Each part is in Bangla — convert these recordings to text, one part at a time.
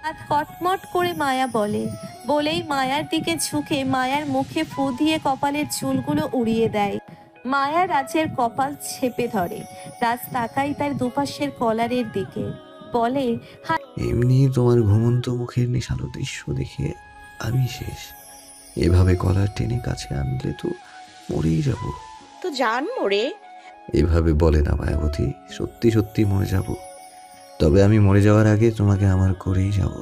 হাত কটমট করে মায়া বলে, বলেই মায়ার দিকে ঝুঁকে মায়ার মুখে ফু দিয়ে কপালের চুলগুলো উড়িয়ে দেয়। মায়া রাজের কপাল চেপে ধরে। রাজ তাকাই তার দুপাশের কলারের দিকে, বলে, এমনি তোমার ঘুমন্ত মুখের নেশালো দৃশ্য দেখে আমি শেষ। এভাবে কলার টেনে কাছে আনলে তো মরেই যাব। তো জান মরে। এভাবে বলে না মায়াবতী, সত্যি সত্যি মরে যাব। তবে আমি মরে যাওয়ার আগে তোমাকে আমার করেই যাব।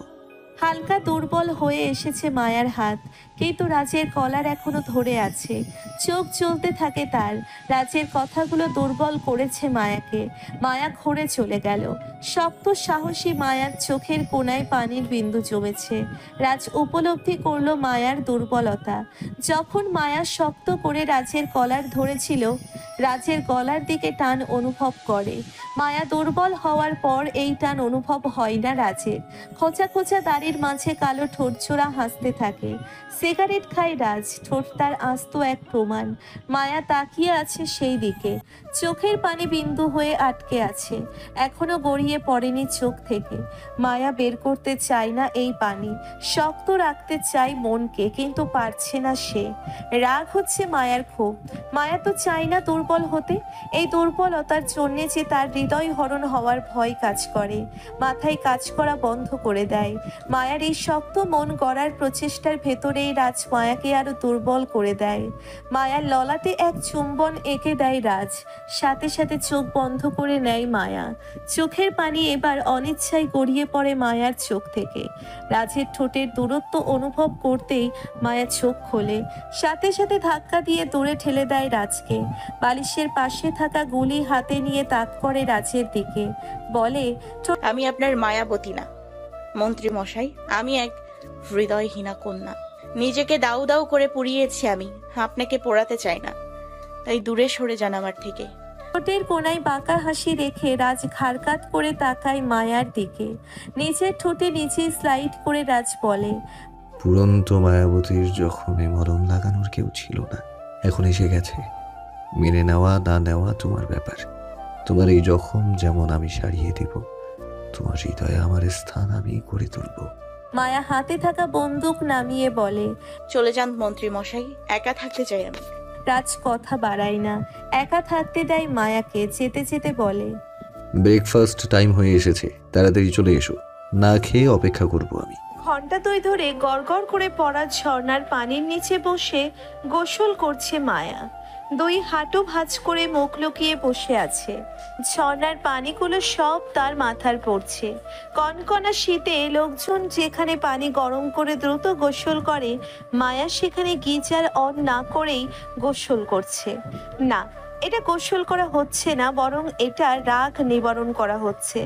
হালকা দুর্বল হয়ে এসেছে মায়ার হাত, কিন্তু রাজের কলার এখনো ধরে আছে। চোখ জ্বলতে থাকে তার। রাজের কথাগুলো দুর্বল করেছে মায়াকে। মায়া ঘুরে চলে গেল। শক্ত সাহসী মায়ার চোখের কোণায় পানির বিন্দু জমেছে। রাজ উপলব্ধি করলো মায়ার দুর্বলতা। যখন মায়া শক্ত করে রাজের কলার ধরেছিল, রাজের গলার দিকে টান অনুভব করে। মায়া দুর্বল হওয়ার পর এই টান অনুভব হয় না রাজের। খোঁচা খোঁচা দাড়ির মাঝে কালো ঠোঁটজোড়া হাসতে থাকে। সিগারেট খায় রাজ, ঠোঁট তার আস্ত এক প্রমাণ। মায়া তাকিয়ে আছে সেই দিকে, চোখের পানি বিন্দু হয়ে আটকে আছে, এখনো গড়িয়ে পড়েনি চোখ থেকে। মায়া বের করতে চায় না এই পানি, শক্ত রাখতে চায় মনকে, কিন্তু পারছে না সে। রাগ হচ্ছে মায়ার খুব। মায়া তো চায় না দুর্বল হতে। এই দুর্বলতার জন্য যে তার হৃদয় হরণ হওয়ার ভয় কাজ করে, মাথায় কাজ করা বন্ধ করে দেয়। মায়ার এই শক্ত মন গড়ার প্রচেষ্টার ভেতরেই রাজ মায়াকে আরো দুর্বল করে দেয়। মায়ার ললাটে এক চুম্বন এঁকে দেয় রাজ, সাথে সাথে চোখ বন্ধ করে নেয় মায়া। চোখের পানি এবার অনিচ্ছায় গড়িয়ে পড়ে মায়ার চোখ থেকে। রাজের ঠোঁটের দূরত্ব অনুভব করতেই মায়া চোখ খোলে, সাথে সাথে ধাক্কা দিয়ে দূরে ঠেলে দেয় রাজকে। বালিশের পাশে থাকা গুলি হাতে নিয়ে তাক করে রাজের দিকে, বলে, আমি আপনার মায়াবতী না মন্ত্রী মশাই, আমি এক হৃদয়হীনা কন্যা। নিজেকে দাউ দাউ করে পুড়িয়েছি আমি, আপনাকে পোড়াতে চাই না, তাই দূরে সরে যান আমার থেকে। ঠোঁটের কোনায় বাঁকা হাসি রেখে রাজ ঘাড়কাত করে তাকায় মায়ার দিকে। নিজের ঠোঁটে নিচে স্লাইড করে রাজ বলে, পুরন্ত মায়াবতীর জখমে মলম লাগানোর কেউ ছিল না, এখন এসে গেছে। মেনে নেওয়া না নেওয়া তোমার ব্যাপার। তোমার এই জখম যেমন আমি সারিয়ে দেব, তোমার হৃদয়ে আমার স্থান আমি করে তুলব। মায়া হাতে থাকা বন্দুক নামিয়ে বলে, চলে যান মন্ত্রী মশাই, একা থাকতে চাই আমি। রাজ কথা বাড়ায় না, একা থাকতে দেয় মায়াকে। যেতে যেতে বলে, ব্রেকফাস্ট টাইম হয়ে এসেছে, তাড়াতাড়ি চলে এসো, না খেয়ে অপেক্ষা করব আমি। ঘন্টা দুই ধরে গড়গড় করে পড়া ঝর্ণার পানির নিচে বসে গোসল করছে মায়া। দুই হাঁটু ভাঁজ করে মুখ লুকিয়ে বসে আছে। ঝর্ণার পানিগুলো সব তার মাথার পড়ছে। কনকনা শীতে লোকজন যেখানে পানি গরম করে দ্রুত গোসল করে, মায়া সেখানে গিজার অন না করেই গোসল করছে। না, এটা গোসল করা হচ্ছে না, বরং এটা রাগ নিবারণ করা হচ্ছে।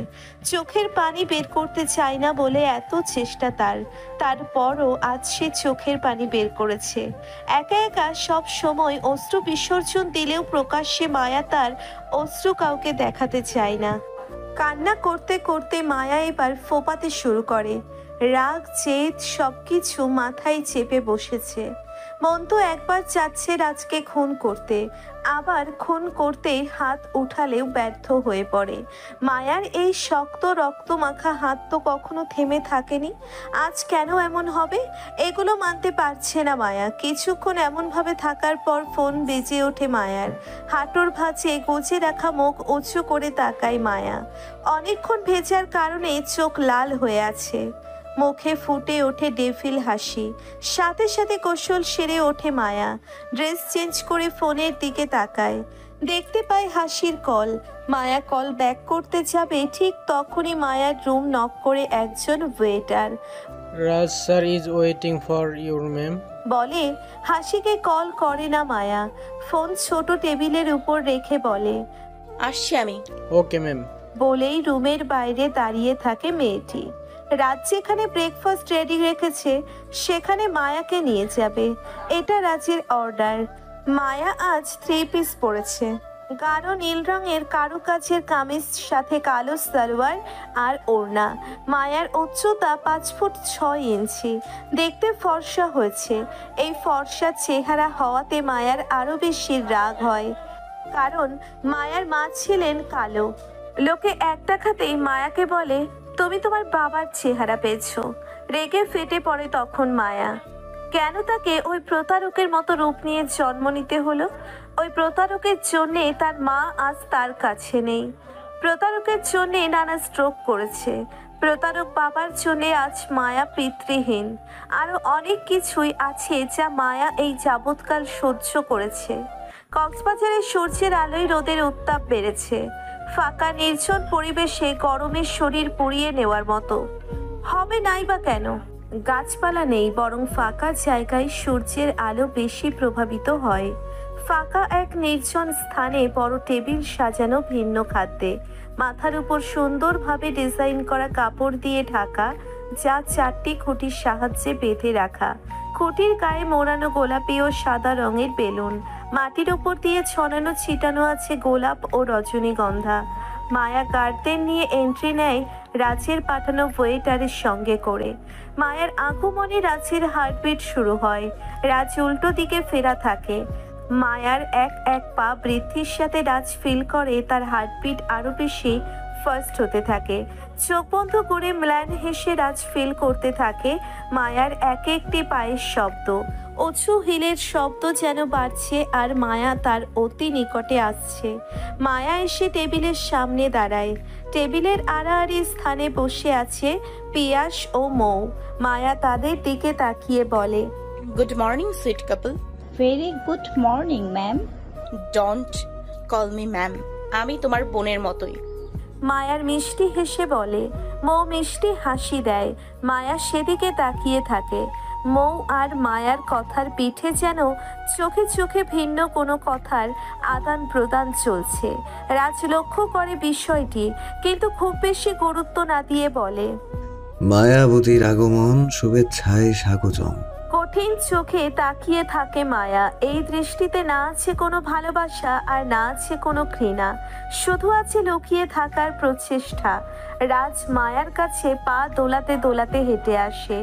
চোখের পানি বের করতে চায় না বলে এত চেষ্টা তারপরও আজ সে চোখের পানি বের করেছে। একা একা সব সময় অশ্রু বিসর্জন দিলেও প্রকাশ্যে মায়া তার অশ্রু কাউকে দেখাতে চায় না। কান্না করতে করতে মায়া এবার ফোপাতে শুরু করে। রাগ জেদ সবকিছু মাথায় চেপে বসেছে। মন তো একবার চাচ্ছে রাজকে খুন করতে, আবার খুন করতে হাত উঠালেও ব্যর্থ হয়ে পড়ে। মায়ার এই শক্ত রক্ত মাখা হাত তো কখনো থেমে থাকেনি, আজ কেন এমন হবে? এগুলো মানতে পারছে না মায়া। কিছুক্ষণ এমনভাবে থাকার পর ফোন বেজে ওঠে মায়ার। হাঁটুর ভাঁজে গুজে রাখা মুখ উঁচু করে তাকায় মায়া। অনেকক্ষণ ভেজার কারণে চোখ লাল হয়ে আছে, মুখে ফুটে ওঠে ডেভিল হাসি। সাথে সাথে গোসল সেরে ওঠে মায়া, ড্রেস চেঞ্জ করে ফোনের দিকে তাকায়, দেখতে পায় হাসির কল। মায়া কল ব্যাক করতে যাবে, ঠিক তখনই মায়ার রুম নক করে একজন waiter Raj sir is waiting for your ma'am বলে। হাসিকে কল করে না মায়া, ফোন ছোট টেবিলের উপর রেখে বলে, আসছি আমি। ওকে ম্যাম বলেই রুমের বাইরে দাঁড়িয়ে থাকে মেয়েটি। রাজ যেখানে ব্রেকফাস্ট রেডি রেখেছে সেখানে মায়াকে নিয়ে যাবে, এটা রাজের অর্ডার। মায়া আজ 3 পিস পরেছে, গাঢ় নীল রঙের কারুকাজের কামিজ, সাথে কালো সালোয়ার আর ওড়না। মায়ার উচ্চতা 5 ফুট 6 ইঞ্চি, দেখতে ফর্সা হয়েছে। এই ফর্সা চেহারা হওয়াতে মায়ার আরো বেশি রাগ হয়, কারণ মায়ার মা ছিলেন কালো। লোকে এক দেখাতেই মায়াকে বলে, তুমি তোমার বাবার চেহারা পেয়েছো। রেগে ফেটে পড়ে তখন মায়া। কেন তাকে ওই প্রতারকের মতো রূপ নিয়ে জন্ম নিতে হলো? ওই প্রতারকের জন্যে তার মা আজ তার কাছে নেই। প্রতারকের জন্যে নানা স্ট্রোক করেছে। প্রতারক বাবার জন্যে আজ মায়া পিতৃহীন। আরো অনেক কিছুই আছে যা মায়া এই যাবৎকাল সহ্য করেছে। কক্সবাজারের সূর্যের আলোয় রোদের উত্তাপ বেড়েছে। ফাঁকা নির্জন পরিবেশে গরমের শরীর পুড়িয়ে নেওয়ার মতো হবে নাই বা কেন? গাছপালা নেই, বরং ফাঁকা জায়গায় সূর্যের আলো বেশি প্রভাবিত হয়। ফাঁকা এক নির্জন স্থানে বড় টেবিল সাজানো ভিন্ন খাদ্যে, মাথার উপর সুন্দরভাবে ডিজাইন করা কাপড় দিয়ে ঢাকা, যা 4টি খুঁটির সাহায্যে বেঁধে রাখা। খুঁটির গায়ে মোড়ানো গোলাপি ও সাদা রঙের বেলুন। মাটির ওপর দিয়ে ছড়ানো ছিটানো আছে গোলাপ ও রজনীগন্ধা। মায়া গার্ডদের নিয়ে এন্ট্রি নেয় রাজের পাঠানো ওয়েটারের সঙ্গে করে। মায়ার আগমনে রাজের হার্টবিট শুরু হয়। রাজ উল্টো দিকে ফেরা থাকে। মায়ার এক এক পা বৃদ্ধির সাথে রাজ ফিল করে তার হার্টবিট আরো বেশি ফাস্ট হতে থাকে। চোখ বন্ধ করে ম্লান হেসে রাজ ফিল করতে থাকে মায়ার এক একটি পায়ের শব্দ। উঁচু হিলের শব্দ যেন বাড়ছে আর মায়া তার অতি নিকটে আসছে। মায়া এসে টেবিলের সামনে দাঁড়ায়। টেবিলের আড়াআড়ি স্থানে বসে আছে পিয়াস ও মৌ। মায়া তাদের দিকে তাকিয়ে বলে, good morning sweet couple. Very good morning ma'am. Don't call me ma'am, আমি তোমার বোনের মতোই। মায়ার মিষ্টি হেসে বলে। মৌ মিষ্টি হাসি দেয়। মায়া সেদিকে তাকিয়ে থাকে। মৌ আর মায়ার কথার পিঠে যেন চোখে চোখে ভিন্ন কোনো কথার আদান প্রদান চলছে। রাজ লক্ষ্য করে বিষয়টি, কিন্তু খুব বেশি গুরুত্ব না দিয়ে বলে, মায়াবতীর আগমন, শুভেচ্ছায় স্বাগতম। কঠিন চোখে তাকিয়ে থাকে মায়া। এই দৃষ্টিতে না আছে কোনো ভালোবাসা আর না আছে কোনো ঘৃণা, শুধু আছে লুকিয়ে থাকার প্রচেষ্টা। রাজ মায়ার কাছে পা দোলাতে দোলাতে হেঁটে আসে।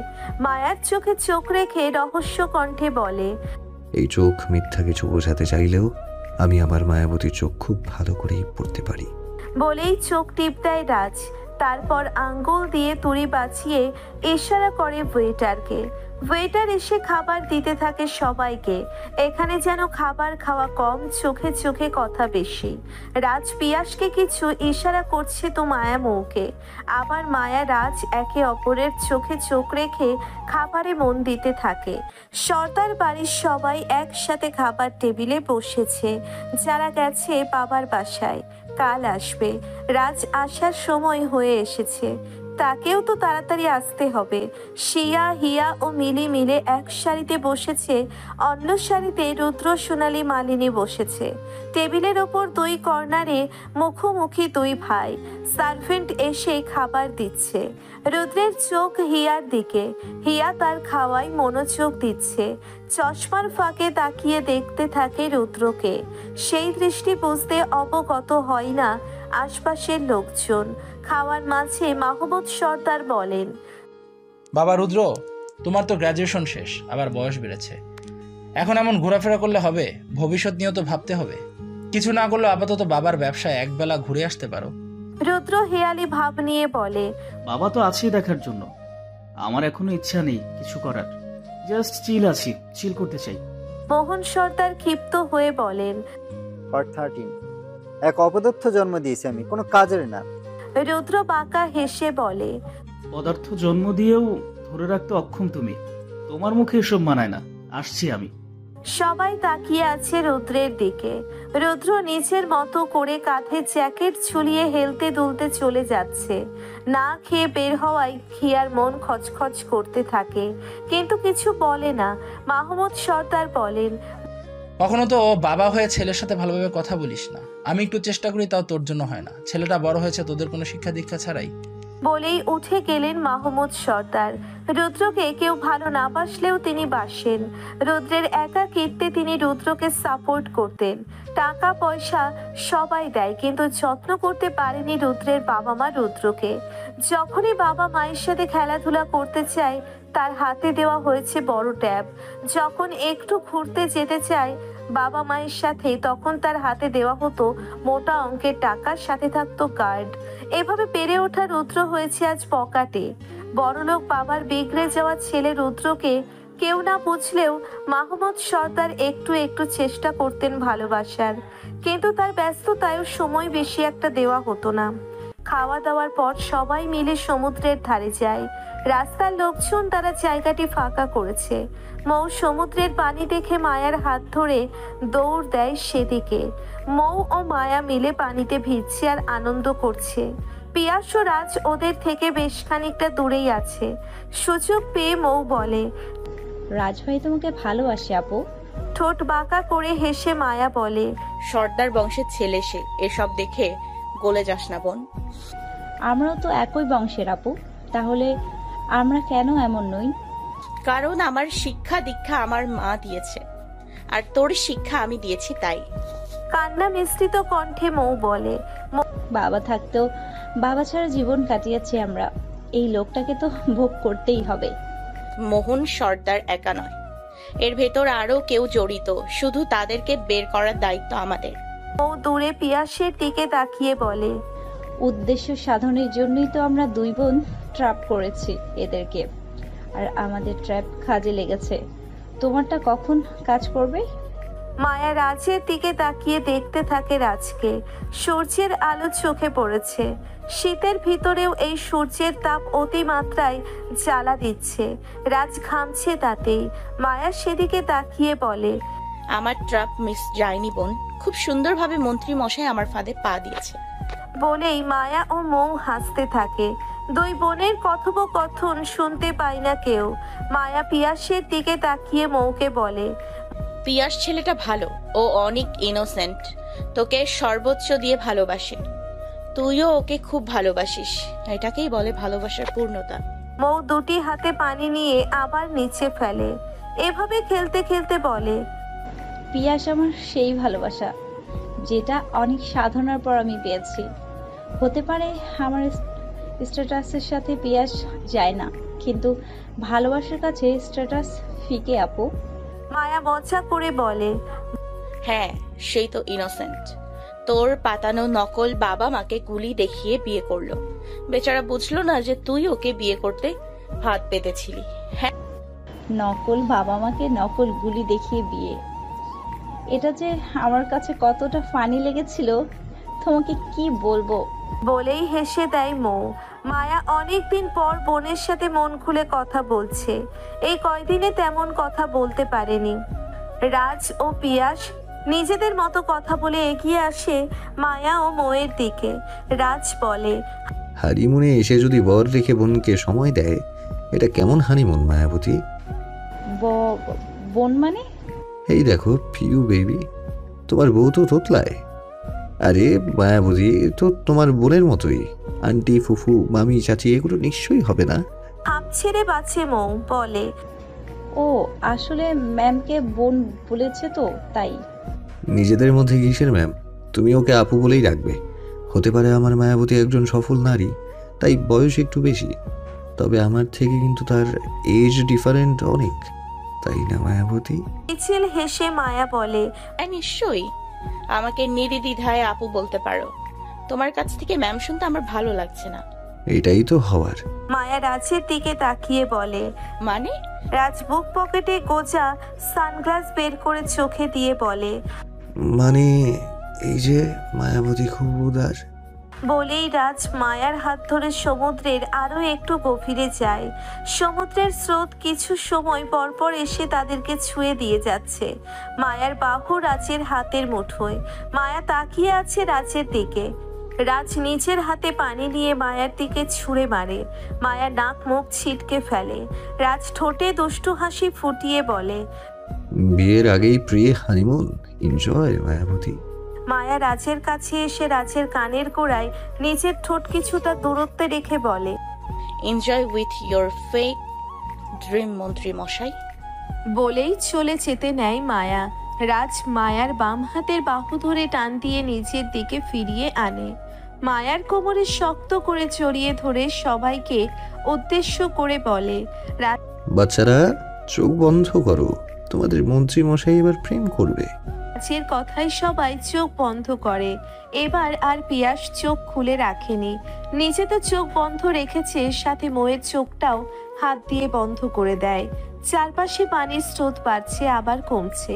মায়ার চোখে চোখ রেখে রহস্য কণ্ঠে বলে, এই চোখ মিথ্যা কিছু বোঝাতে চাইলেও আমি আমার মায়াবতীর চোখ খুব ভালো করেই পড়তে পারি। বলেই চোখ টিপ দেয় রাজ। তারপর আঙ্গুল দিয়ে তুড়ি বাঁচিয়ে ইশারা করে ওয়েটারকে। ওয়েটার এসে খাবার দিতে থাকে সবাইকে। এখানে যেন খাবার খাওয়া কম, চোখে চোখে কথা বেশি। রাজ পিয়াসকে কিছু ইশারা করছে তো মায়া মৌকে। আবার মায়া রাজ একে অপরের চোখে চোখ রেখে খাবারে মন দিতে থাকে। সর্দার বাড়ির সবাই একসাথে খাবার টেবিলে বসেছে। যারা গেছে বাবার বাসায়, কাল আসবে। রাজ আসার সময় হয়ে এসেছে, তাকেও তো তাড়াতাড়ি আসতে হবে। শিয়া, হিয়া ও মিলি মিলে এক সারিতে বসেছে, অন্য সারিতে রুদ্র, সোনালী, মালিনী বসেছে। টেবিলের ওপর 2 কর্নারে মুখোমুখি 2 ভাই। সার্ভেন্ট এসে খাবার দিচ্ছে। রুদ্রের চোখ হিয়ার দিকে। হিয়া তার খাওয়ায় মনোযোগ দিচ্ছে। চশমার ফাঁকে তাকিয়ে দেখতে থাকে রুদ্রকে। সেই দৃষ্টি বুঝতে অবগত হয় না আশপাশের লোকজন। খাওয়ার মাঝে মাহমুদ সর্দার বলেন, বাবা রুদ্র, তোমার তো গ্র্যাজুয়েশন শেষ, আবার বয়স বেড়েছে। এখন এমন ঘোরাফেরা করলে হবে? ভবিষ্যৎ নিয়েও তো ভাবতে হবে। কিছু না করলে আপাতত বাবার ব্যবসায় একবেলা ঘুরে আসতে পারো। রুদ্র হেয়ালি ভাব নিয়ে বলে, বাবা তো আছেই দেখার জন্য, আমার এখনো ইচ্ছা নেই কিছু করার। জাস্ট চিল করতে চাই। মোহন সর্দার ক্ষিপ্ত হয়ে বলেন, পার্ট 13। এক অপদার্থ জন্ম দিয়েছি আমি, কোনো কাজের না। রুদ্র বাঁকা হেসে বলে, পদার্থ জন্ম দিয়েও ধরে রাখতে অক্ষম তুমি। তোমার মুখে এসব মানায় না, আসছি আমি। সবাই তাকিয়ে আছে রুদ্রের দিকে। রুদ্র নিজের মতো করে কাঁধে জ্যাকেট ঝুলিয়ে হেলতে দুলতে চলে যাচ্ছে। না খেয়ে বের হওয়ায় খিয়ার মন খচখচ করতে থাকে, কিন্তু কিছু বলে না। মাহমুদ সর্দার বলেন, কখনো তো বাবা হয়ে ছেলের সাথে ভালোভাবে কথা বলিস না। আমি একটু চেষ্টা করি, তাও তোর জন্য হয় না। ছেলেটা বড় হয়েছে তোদের কোনো শিক্ষা দীক্ষা ছাড়াই। বলেই উঠে গেলেন মাহমুদ সর্দার। রুদ্রকে কেউ ভালো না বাসলেও তিনি বাসেন। রুদ্রের একাকিত্বে তিনি রুদ্রকে সাপোর্ট করতেন। টাকা পয়সা সবাই দেয়, কিন্তু যত্ন করতে পারেনি রুদ্রের বাবা মা রুদ্রকে। যখনই বাবা মায়ের সাথে খেলাধুলা করতে চায়, তার হাতে দেওয়া হয়েছে বড় ট্যাব। যখন একটু ঘুরতে যেতে চায়, বাবা মায়ের সাথে তখন তার হাতে দেওয়া হতো মোটা অঙ্কের টাকা, সাথে থাকতো কার্ড। এভাবে পেরে ওঠা রুদ্র হয়েছে আজ পকেটে। বড়লোক বাবার বিগড়ে যাওয়া ছেলে রুদ্রকে কেউ না বুঝলেও মাহমুদ সর্দার একটু একটু চেষ্টা করতেন ভালোবাসার, কিন্তু তার ব্যস্ততায় সময় বেশি একটা দেওয়া হতো না। খাওয়া দাওয়ার পর সবাই মিলে সমুদ্রের ধারে যায়। রাস্তার লোকজন তারা জায়গাটি ফাঁকা করেছে। মৌ সমুদ্রের পানি দেখে মায়ার হাত ধরে দৌড় দেয় সেদিকে। মৌ ও মায়া মিলে পানিতে ভিজছে আর আনন্দ করছে। পিয়াস ও রাজ ওদের থেকে বেশ খানিকটা দূরেই আছে। সুযোগ পেয়ে মৌ বলে, রাজভাই তোমাকে ভালোবাসে আপু। ঠোঁট বাঁকা করে হেসে মায়া বলে, সর্দার বংশের ছেলে সে, এসব দেখে গলে যাস না বোন। আমরাও তো একই বংশের আপু, তাহলে আমরা কেন এমন নই? কারণ আমার শিক্ষা দীক্ষা আমার মা দিয়েছে, আর তোর শিক্ষা আমি দিয়েছি তাই। কান্না মিশ্রিত কণ্ঠে মৌ বলে, বাবা থাকতেও বাবা ছাড়া জীবন কাটিয়েছি আমরা, এই লোকটাকে তো ভোগ করতেই হবে। মোহন সর্দার একা নয়, এর ভেতর আরো কেউ জড়িত, শুধু তাদেরকে বের করার দায়িত্ব আমাদের। মৌ দূরে পিয়াসের দিকে তাকিয়ে বলে, উদ্দেশ্য সাধনের জন্যই তো আমরা দুই বোন ট্র্যাপ করেছি এদেরকে, আর আমাদের ট্র্যাপ কাজে লেগেছে। তোমারটা কখন কাজ করবে? মায়া রাজের দিকে তাকিয়ে দেখতে থাকে রাজকে। সূর্যের আলো চোখে পড়েছে। শীতের ভিতরেও এই সূর্যের তাপ অতিমাত্রায় জ্বালা দিচ্ছে। রাজ ঘামছে তাতেই। মায়া সেদিকে তাকিয়ে বলে, আমার ট্রাপ মিস যায়নি বোন, খুব সুন্দরভাবে মন্ত্রী মশাই আমার ফাঁদে পা দিয়েছে। বলেই মায়া ও মৌ হাসতে থাকে। দুই বোনের কথোপকথন শুনতে পায় না কেউ। মায়া পিয়াসের দিকে তাকিয়ে মৌকে বলে, পিয়াস ছেলেটা ভালো, ও অনেক ইনোসেন্ট, তোকে সর্বোচ্চ দিয়ে ভালোবাসে। তুইও ওকে খুব ভালোবাসিস, এটাকেই বলে ভালোবাসার পূর্ণতা। মৌ দুটি হাতে পানি নিয়ে আবার নিচে ফেলে। এভাবে খেলতে খেলতে বলে, পিয়াস আমার সেই ভালোবাসা যেটা অনেক সাধনার পর আমি পেয়েছি। হতে পারে আমার স্ট্যাটাসের সাথে পিয়াস যায় না, কিন্তু ভালোবাসার কাছে স্ট্যাটাস ফিকে আপু। মায়া মজা করে বলে, হ্যাঁ, সেই তো ইনোসেন্ট। তোর পাতানো নকল বাবা মাকে গুলি দেখিয়ে বিয়ে করলো, বেচারা বুঝলো না যে তুই ওকে বিয়ে করতে হাত পেতেছিলি। হ্যাঁ, নকল বাবা মাকে নকল গুলি দেখিয়ে বিয়ে, এটা যে আমার কাছে কতটা ফানি লেগেছিল তোমাকে কি বলবো। বলেই হেসে দেয় মৌ। মায়া অনেকদিন পর বোনের সাথে মন খুলে কথা বলছে। এই কয়দিনে তেমন কথা বলতে পারেনি। রাজ ও পিয়াস নিজেদের মতো কথা বলে এগিয়ে আসে মায়া ও মৌয়ের দিকে। রাজ বলে, হানিমুনে এসে যদি বর রেখে বোনকে সময় দেয়, এটা কেমন হানিমুন মায়াবতী? বোন মানে? এই দেখো পিউ বেবি, তোমার বউ তো তোতলায়। আরে মায়াবতী তো তোমার বোনের মতোই। আন্টি, ফুফু, মামি, চাচি এগুলো নিশ্চয়ই হবে না? হাঁপ ছেড়ে বাঁচে মৌ, বলে, ও আসলে ম্যামকে বোন বলেছে তো তাই। নিজেদের মধ্যে কিসের ম্যাম? তুমি ওকে আপু বলেই রাখবে। হতে পারে আমার মায়াবতী একজন সফল নারী, তাই বয়স একটু বেশি, তবে আমার থেকে কিন্তু তার এজ ডিফারেন্ট অনেক, তাই না মায়াবতী? মিছিল হেসে মায়া বলে, হ্যাঁ নিশ্চয়ই, আমাকে নির্দ্বিধায় আপু বলতে পারো। তোমার কাছ থেকে ম্যাম শুনতে আমার ভালো লাগছে না। এটাই তো হওয়ার। মায়া রাজের দিকে তাকিয়ে বলে। মানে? রাজ বুক পকেটে গোজা সানগ্লাস বের করে চোখে দিয়ে বলে, মানে এই যে মায়াবতী খুব উদার। বলেই রাজ মায়ার হাত ধরে সমুদ্রের আরো একটু গভীরে যায়। সমুদ্রের স্রোত কিছু সময় পরপর এসে তাদেরকে ছুঁয়ে দিয়ে যাচ্ছে। মায়ার বাহু রাজের হাতের মুঠোয়। মায়া তাকিয়ে আছে রাজের দিকে। রাজ নিজের হাতে পানি নিয়ে মায়ার দিকে ছুঁড়ে মারে। মায়া নাক মুখ ছিটকে ফেলে। রাজ ঠোঁটে দুষ্টু হাসি ফুটিয়ে বলে, বিয়ের আগেই প্রিয় হানিমুন, এনজয় মায়াবতী। মায়া রাজের কাছে এসে রাজের কানের গোড়ায় নিজের ঠোঁট কিছুটা দূরত্বে রেখে বলে, enjoy with your fake dream মন্ত্রী মশাই। বলেই চলে যেতে নেয় মায়া। রাজ মায়ার বাম হাতের বাহু ধরে টান দিয়ে নিজের দিকে ফিরিয়ে আনে। মায়ার কোমরে শক্ত করে জড়িয়ে ধরে সবাইকে উদ্দেশ্য করে বলে, বাচ্চারা চোখ বন্ধ করো, তোমাদের মন্ত্রী মশাই এবার প্রেম করবে। রাজের কথায় সবাই চোখ বন্ধ করে। এবার আর পিয়াস চোখ খুলে রাখেনি। নিজে তো চোখ বন্ধ রেখেছে, সাথে মোয়ের চোখটাও হাত দিয়ে বন্ধ করে দেয়। চারপাশে পানির স্রোত বাড়ছে আবার কমছে।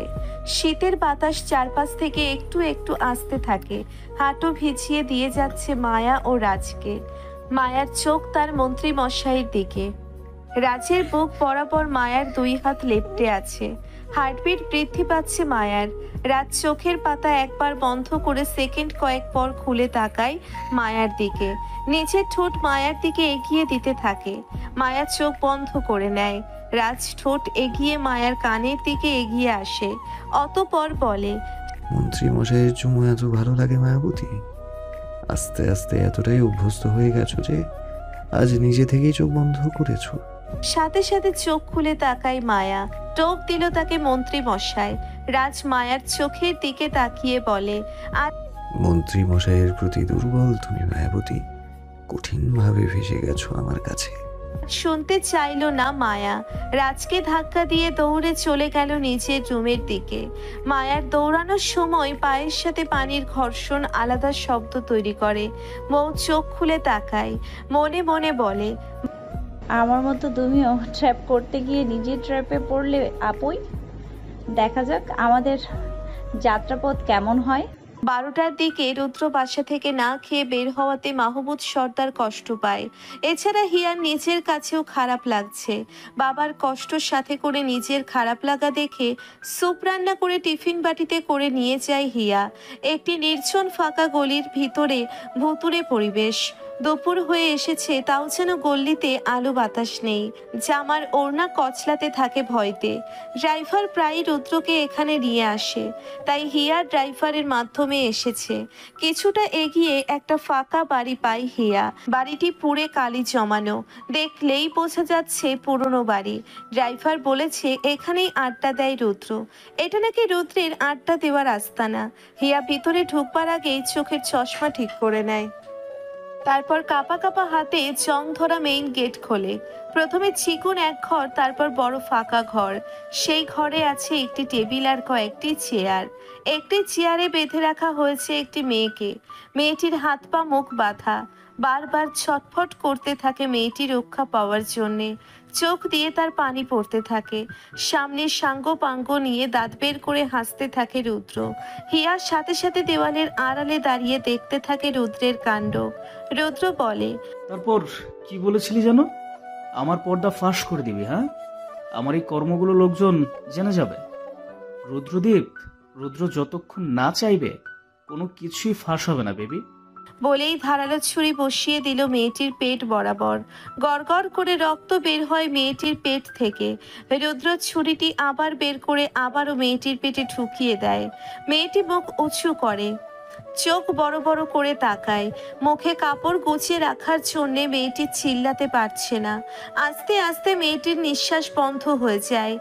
শীতের বাতাস চারপাশ থেকে একটু একটু আসতে থাকে। হাঁটু ভিজিয়ে দিয়ে যাচ্ছে মায়া ও রাজকে। মায়ার চোখ তার মন্ত্রী মশাইয়ের দিকে। রাজের বুক বরাবর মায়ার দুই হাত লেপ্টে আছে। হার্টবিট বৃদ্ধি পাচ্ছে মায়ার। রাজ চোখের পাতা একবার বন্ধ করে সেকেন্ড কয়েক পর খুলে তাকায় মায়ার দিকে। নিচের ঠোঁট মায়ার দিকে এগিয়ে দিতে থাকে। মায়া চোখ বন্ধ করে নেয়। রাজ ঠোঁট এগিয়ে মায়ার কানের দিকে এগিয়ে আসে। অতঃপর বলে, মন্ত্রী মশাইয়ের চুমু এত ভালো লাগে মায়াবতী? আস্তে আস্তে এতটাই অভ্যস্ত হয়ে গেছো যে আজ নিজে থেকেই চোখ বন্ধ করেছো। সাথে সাথে চোখ খুলে তাকায় মায়া। টোপ দিল তাকে মন্ত্রী মশাই। রাজ মায়ার চোখের দিকে তাকিয়ে বলে, আর মন্ত্রী মশাইয়ের প্রতি দুর্বল তুমি মায়াবতী, কঠিনভাবে ভেসে গেছো আমার কাছে। শুনতে চাইল না মায়া। রাজকে ধাক্কা দিয়ে দৌড়ে চলে গেল নিজের রুমের দিকে। মায়ার দৌড়ানোর সময় পায়ের সাথে পানির ঘর্ষণ আলাদা শব্দ তৈরি করে। মৌ চোখ খুলে তাকায়, মনে মনে বলে, আমার মতো তুমিও ট্র্যাপ করতে গিয়ে নিজের ট্র্যাপে পড়লে আপুই। দেখা যাক আমাদের যাত্রাপথ কেমন হয়। 12টার দিকে রুদ্র বাসা থেকে না খেয়ে বের হওয়াতে মাহমুদ সর্দার কষ্ট পায়। এছাড়া হিয়ার নিজের কাছেও খারাপ লাগছে। বাবার কষ্ট সাথে করে নিজের খারাপ লাগা দেখে স্যুপ রান্না করে টিফিন বাটিতে করে নিয়ে যায় হিয়া। একটি নির্জন ফাঁকা গলির ভিতরে ভুতুড়ে পরিবেশ। দুপুর হয়ে এসেছে, তাও যেন গল্লিতে আলো বাতাস নেই। জামার ওড়না কচলাতে থাকে ভয়তে। ড্রাইভার প্রায়ই রুদ্রকে এখানে নিয়ে আসে, তাই হিয়া ড্রাইভারের মাধ্যমে এসেছে। কিছুটা এগিয়ে একটা ফাঁকা বাড়ি পায় হিয়া। বাড়িটি পুড়ে কালি জমানো, দেখলেই বোঝা যাচ্ছে পুরনো বাড়ি। ড্রাইভার বলেছে এখানেই আড্ডা দেয় রুদ্র। এটা নাকি রুদ্রের আড্ডা দেওয়ার আস্তানা। হিয়া ভিতরে ঢুকবার আগেই চোখের চশমা ঠিক করে নেয়। তারপর কাপা কাপা হাতে জং ধরা মেইন গেট খোলে। প্রথমে চিকন এক ঘর, তারপর বড় ফাঁকা ঘর। সেই ঘরে আছে একটি টেবিল আর কয়েকটি চেয়ার। একটি চেয়ারে বেঁধে রাখা হয়েছে একটি মেয়েকে। মেয়েটির হাত পা মুখ বাঁধা। বারবার ছটফট করতে থাকে মেয়েটি রক্ষা পাওয়ার জন্যে। চোখ দিয়ে তার পানি পড়তে থাকে। সামনে সাঙ্গ পাঙ্গ নিয়ে দাঁত বের করে হাসতে থাকে রুদ্র। হিয়ার সাথে সাথে দেওয়ালের আড়ালে দাঁড়িয়ে দেখতে থাকে রুদ্রের কাণ্ড। রুদ্র বলে, তারপর কি বলেছিলি যেন? আমার পর্দা ফাঁস করে দিবি? হ্যাঁ, আমার এই কর্মগুলো লোকজন জেনে যাবে। রুদ্রদীপ, রুদ্র যতক্ষণ না চাইবে কোনো কিছুই ফাঁস হবে না বেবি। বলেই ধারালো ছুরি বসিয়ে দিল মেয়েটির পেট বরাবর। গড়গড় করে রক্ত বের হয় মেয়েটির পেট থেকে। রুদ্র ছুরিটি আবার বের করে আবারও মেয়েটির পেটে ঢুকিয়ে দেয়। মেয়েটি মুখ উঁচু করে, চোখ বড় বড় করে তাকায়। মুখে কাপড় গুছিয়ে রাখার জন্যে মেয়েটি চিল্লাতে পারছে না। আস্তে আস্তে মেয়েটির নিঃশ্বাস বন্ধ হয়ে যায়।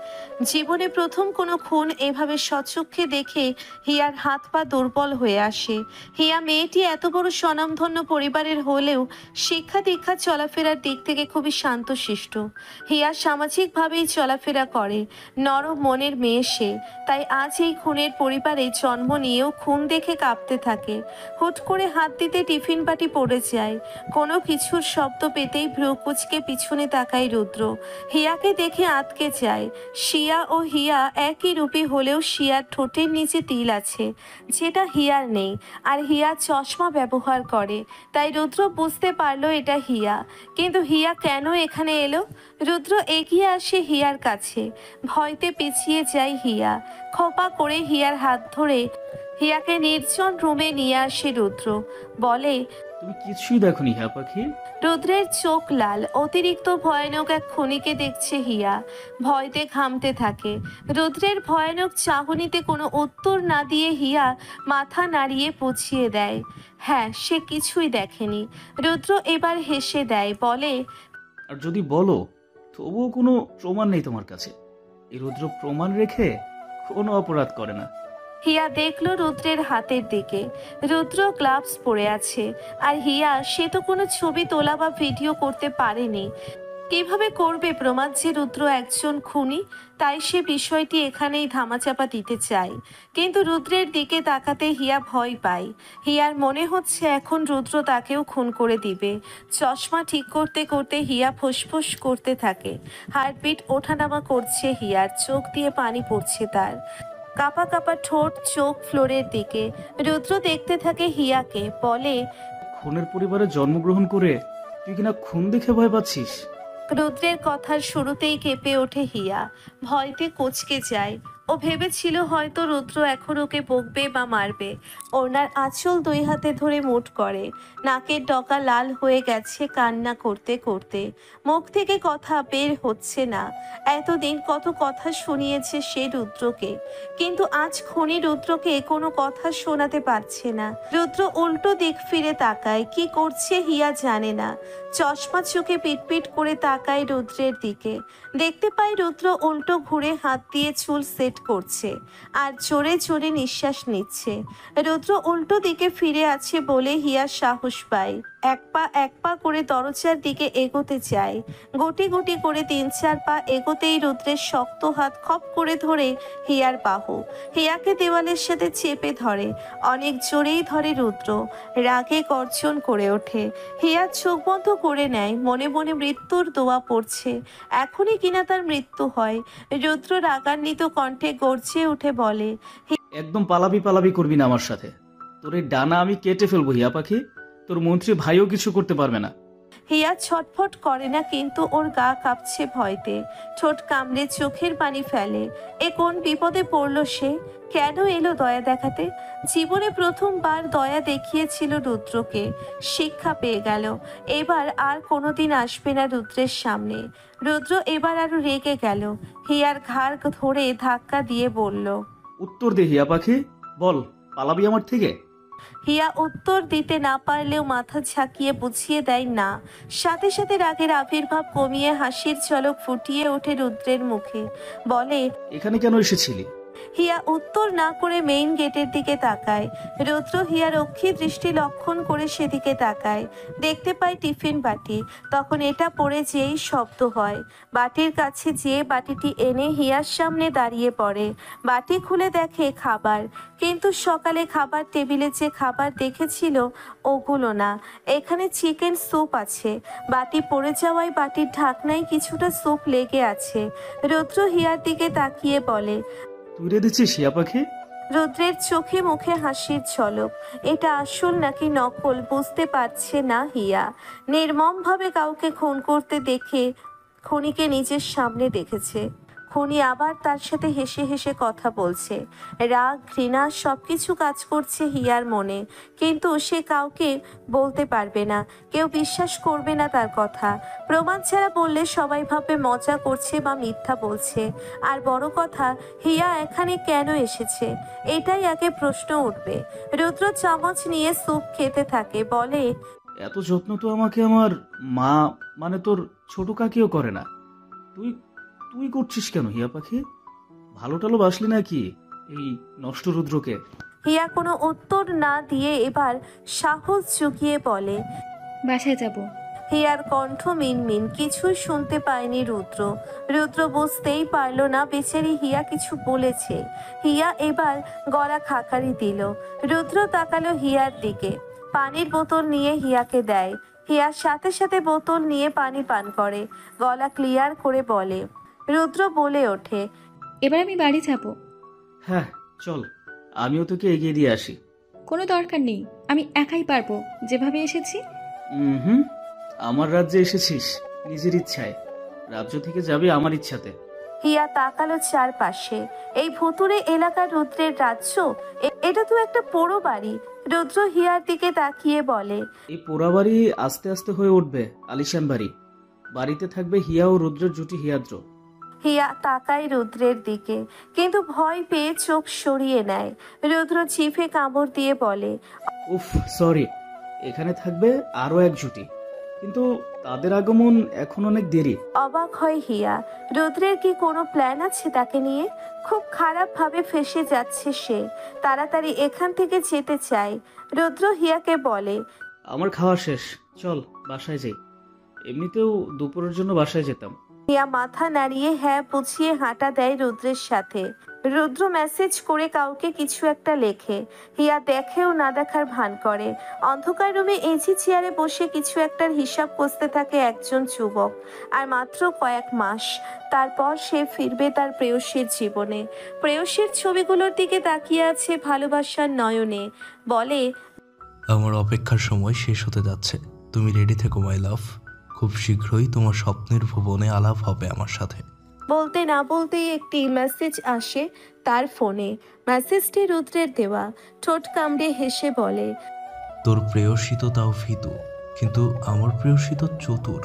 জীবনে প্রথম কোনো খুন এভাবে সচক্ষে দেখে হিয়ার হাত পা দুর্বল হয়ে আসে। হিয়া মেয়েটি এত বড় স্বনামধন্য পরিবারের হলেও শিক্ষা দীক্ষা চলাফেরার দিক থেকে খুবই শান্তশিষ্ট। হিয়া সামাজিকভাবেই চলাফেরা করে। নরম মনের মেয়ে সে। তাই আজ এই খুনের পরিবারে জন্ম নিয়েও খুন দেখে কাঁপতে থাকে। হুট করে হাত দিতে টিফিন বাটি পড়ে যায়। কোনো কিছুর শব্দ পেতেই ভ্রু কুচকে পিছনে তাকায় রুদ্র। হিয়াকে দেখে আটকে যায়। শিয়া ও হিয়া একই রূপী হলেও শিয়ার ঠোঁটের নিচে তিল আছে, যেটা হিয়ার নেই। আর হিয়া চশমা ব্যবহার করে, তাই রুদ্র বুঝতে পারলো এটা হিয়া। কিন্তু হিয়া কেন এখানে এলো? রুদ্র এগিয়ে আসে হিয়ার কাছে। ভয়তে পিছিয়ে যায় হিয়া। খোপা করে হিয়ার হাত ধরে হিয়াকে নির্জন রুমে নিয়ে আসে রুদ্র। বলে, তুমি কিছুই দেখোনি হ্যাঁ পাখি? রুদ্রের চোখ লাল। অতিরিক্ত ভয়ানক এক খুনিকে দেখছে হিয়া। ভয়তে ঘামতে থাকে। রুদ্রের ভয়ানক চাহনিতে কোনো উত্তর না দিয়ে হিয়া মাথা নাড়িয়ে পুছিয়ে দেয়। হ্যাঁ, সে কিছুই দেখেনি। রুদ্র এবার হেসে দেয়, বলে, আর যদি বলো তবুও কোনো প্রমাণ নেই তোমার কাছে। এই রুদ্র প্রমাণ রেখে কোনো অপরাধ করে না। হিয়া দেখলো রুদ্রের হাতের দিকে। রুদ্র গ্লাভস পরে আছে। আর হিয়া, সে তো কোনো ছবি তোলা বা ভিডিও করতে পারেনি। কিভাবে করবে প্রমাদ যে রুদ্র একজন খুনি? তাই সে বিষয়টি এখানেই ধামাচাপা দিতে চায়। কিন্তু রুদ্রের দিকে তাকাতে হিয়া ভয় পায়। হিয়ার মনে হচ্ছে এখন রুদ্র তাকেও খুন করে দিবে। চশমা ঠিক করতে করতে হিয়া ফুসফুস করতে থাকে। হার্টবিট ওঠানামা করছে হিয়ার, চোখ দিয়ে পানি পড়ছে তার। কাপা কাপা ঠোঁট, চোখ ফ্লোরের দিকে। রুদ্র দেখতে থাকে হিয়াকে, বলে, খুনের পরিবারে জন্মগ্রহণ করে তুই কিনা খুন দেখে ভয় পাচ্ছিস? রুদ্রের কথার শুরুতেই কেঁপে ওঠে হিয়া, ভয়তে কোঁচকে যায়। ও ভেবেছিল হয়তো রুদ্র এখন ওকে বকবে বা মারবে। ওনার আঁচল দুই হাতে ধরে মুঠ করে, নাকের ডগা লাল হয়ে গেছে কান্না করতে করতে। মুখ থেকে কথা বের হচ্ছে না। এতদিন কত কথা শুনিয়েছে সে রুদ্রকে, কিন্তু আজ খনি রুদ্রকে কোনো কথা শোনাতে পারছে না। রুদ্র উল্টো দিক ফিরে তাকায়, কি করছে হিয়া জানে না। চশমা চোখে পিটপিট করে তাকায় রুদ্রের দিকে। দেখতে পাই রুদ্র উল্টো ঘুরে হাত দিয়ে চুল সেট করছে আর জোরে জোরে নিঃশ্বাস নিচ্ছে। রুদ্র উল্টো দিকে ফিরে আছে বলে হিয়া সাহস পায়। এক পা করে দরজার দিকে এগোতে যায়। গুটি গুটি করে 3-4 পা এগোতেই রুদ্রের শক্ত হাত খপ করে ধরে হিয়ার বাহু। হিয়াকে দেওয়ালের সাথে চেপে ধরে, অনেক জোরেই ধরে রুদ্র। রাগে গর্জন করে ওঠে। হিয়া চোখ বন্ধ করে নেয়, মনে মনে মৃত্যুর দোয়া পড়ছে, এখনই কিনা তার মৃত্যু হয়। রুদ্র রাগান্বিত কণ্ঠে গর্জে উঠে বলে, একদম পালাবি পালাবি করবি না আমার সাথে। তোর এই ডানা আমি কেটে ফেলবো হিয়া পাখি। তোর মন্ত্রী ভাইও কিছু করতে পারবে না। হিয়া ছটফট করে না, কিন্তু ওর গা কাঁপছে ভয়তে। ঠোঁট কামড়ে চোখের পানি ফেলে। এ কোন বিপদে পড়লো সে? কেন এলো দয়া দেখাতে? জীবনে প্রথমবার দয়া দেখিয়েছিল রুদ্রকে, শিক্ষা পেয়ে গেল। এবার আর কোনোদিন আসবে না রুদ্রের সামনে। রুদ্র এবার আরো রেগে গেল। হিয়ার ঘাড় ধরে ধাক্কা দিয়ে বলল, উত্তর দে হিয়া পাখি, বল পালাবি আমার থেকে? হিয়া উত্তর দিতে না পারলেও মাথা ঝাঁকিয়ে বুঝিয়ে দেয় না। সাথে সাথে রাগের আবির্ভাব কমিয়ে হাসির ঝলক ফুটিয়ে ওঠে রুদ্রের মুখে। বলে, এখানে কেন এসেছিলি? হিয়া উত্তর না করে মেইন গেটের দিকে তাকায়। রুদ্র হিয়ার অক্ষী দৃষ্টি লক্ষণ করে সেদিকে তাকায়। দেখতে পায় টিফিন বাটি। তখন এটা পড়ে যেই শব্দ হয়। বাটির কাছে যেয়ে বাটিটি এনে হিয়ার সামনে দাঁড়িয়ে পড়ে। বাটি খুলে দেখে খাবার, কিন্তু সকালে খাবার টেবিলে যে খাবার দেখেছিল ওগুলো না। এখানে চিকেন স্যুপ আছে। বাটি পড়ে যাওয়ায় বাটির ঢাকনায় কিছুটা স্যুপ লেগে আছে। রুদ্র হিয়ার দিকে তাকিয়ে বলে, তুই রেঁধেছিস হিয়া পাখি? রুদ্রের চোখে মুখে হাসির ঝলক। এটা আসল নাকি নকল বুঝতে পারছে না হিয়া। নির্মমভাবে কাউকে খুন করতে দেখে খনিকে নিজের সামনে দেখেছে। খনি আবার তার সাথে হেসে হেসে কথা বলছে। রাগ ঘৃণা সবকিছু কাজ করছে হিয়ার মনে, কিন্তু সে কাউকে বলতে পারবে না। কেউ বিশ্বাস করবে না তার কথা। প্রমাণ ছাড়া বললে সবাই ভাবে মজা করছে বা মিথ্যা বলছে। আর বড় কথা, হিয়া এখানে কেন এসেছে এটাই আগে প্রশ্ন উঠবে। রুদ্র চামচ নিয়ে স্যুপ খেতে থাকে, বলে, এত যত্ন তো আমাকে আমার মা মানে তোর ছোট কাকিও করে না। তুই তুই করছিস কেন হিয়া পাখি? ভালো টালো বাসলি নাকি এই নষ্ট রুদ্রকে? হিয়া কোনো উত্তর না দিয়ে এবার সাহস জুগিয়ে বলে, বাসায় যাব। হিয়ার কণ্ঠ মিনমিন, কিছুই শুনতে পায়নি রুদ্র। রুদ্র বুঝতেই পারল না বেচারি হিয়া কিছু বলেছে। হিয়া এবার গলা খাকারি দিল। রুদ্র তাকালো হিয়ার দিকে, পানির বোতল নিয়ে হিয়াকে দেয়। হিয়ার সাথে সাথে বোতল নিয়ে পানি পান করে। গলা ক্লিয়ার করে বলে। রুদ্র বলে ওঠে, এবার আমি বাড়ি যাব। হ্যাঁ চল, আমিও তোকে এগিয়ে দিয়ে আসি। কোনো দরকার নেই, আমি একাই পারবো যেভাবে এসেছি। হুম, আমার রাজ্যে এসেছিস নিজের ইচ্ছায়, রাজ্য থেকে যাবে আমার ইচ্ছাতে। হিয়া তাকালো চারপাশে। এই ভুতুরে এলাকার রুদ্রের রাজ্য? এটা তো একটা পোড়ো বাড়ি। রুদ্র হিয়ার দিকে তাকিয়ে বলে, এই পোড়া বাড়ি আস্তে আস্তে হয়ে উঠবে আলিশান বাড়ি। বাড়িতে থাকবে হিয়া ও রুদ্রের জুটি হিয়াদ্র। হিয়া তাকায় রুদ্রের দিকে, কিন্তু ভয় পেয়ে চোখ সরিয়ে নেয়। রুদ্র জিভে কামড় দিয়ে বলে, উফ সরি, এখানে থাকবে আরো এক জুটি, কিন্তু তাদের আগমন এখন অনেক দেরি। অবাক হয় হিয়া। রুদ্রের কি কোনো প্ল্যান আছে তাকে নিয়ে? খুব খারাপ ভাবে ফেসে যাচ্ছে সে। তাড়াতাড়ি এখান থেকে যেতে চায়। রুদ্র হিয়াকে বলে, আমার খাওয়া শেষ, চল বাসায় যাই। এমনিতেও দুপুরের জন্য বাসায় যেতাম। হিয়া মাথা নাড়িয়ে হ্যাঁ বুঝিয়ে হাঁটা দেয় রুদ্রের সাথে। রুদ্র মেসেজ করে কাউকে কিছু একটা লেখে। হিয়া দেখেও না দেখার ভান করে। অন্ধকার রুমে এজি চেয়ারে বসে কিছু একটার হিসাব কষতে থাকে একজন যুবক। আর মাত্র কয়েক মাস, তারপর সে ফিরবে তার প্রেয়সীর জীবনে। প্রেয়সীর ছবিগুলোর দিকে তাকিয়ে আছে ভালোবাসার নয়নে। বলে, আমার অপেক্ষার সময় শেষ হতে যাচ্ছে। তুমি রেডি থেকো মাই লাভ। খুব শীঘ্রই তোমার স্বপ্নের ভুবনে আলাপ হবে আমার সাথে। বলতে না বলতেই একটি মেসেজ আসে তার ফোনে। মেসেজটি রুদ্রের দেওয়া। ঠোঁট কামড়ে হেসে বলে, তোর প্রেয়সী তো তাও ফিতু, কিন্তু আমার প্রেয়সী তো চতুর।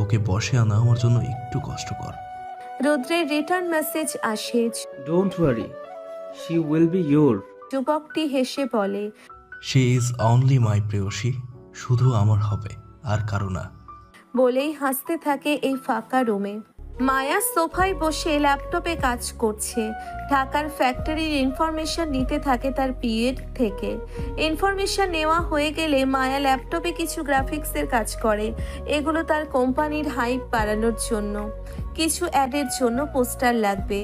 ওকে বসে আনা আমার জন্য একটু কষ্টকর। রুদ্রের রিটার্ন মেসেজ আসে। Don't worry, she will be your. যুবকটি হেসে বলে, শি ইজ অনলি মাই প্রেয়সী, শুধু আমার হবে, আর কারো না। বলেই হাসতে থাকে এই ফাঁকা রুমে। মায়া সোফায় বসে ল্যাপটপে কাজ করছে। ঢাকার ফ্যাক্টরির ইনফরমেশন নিতে থাকে তার পিএর থেকে। ইনফরমেশন নেওয়া হয়ে গেলে মায়া ল্যাপটপে কিছু গ্রাফিক্সের কাজ করে। এগুলো তার কোম্পানির হাইপ বাড়ানোর জন্য। কিছু অ্যাডের জন্য পোস্টার লাগবে।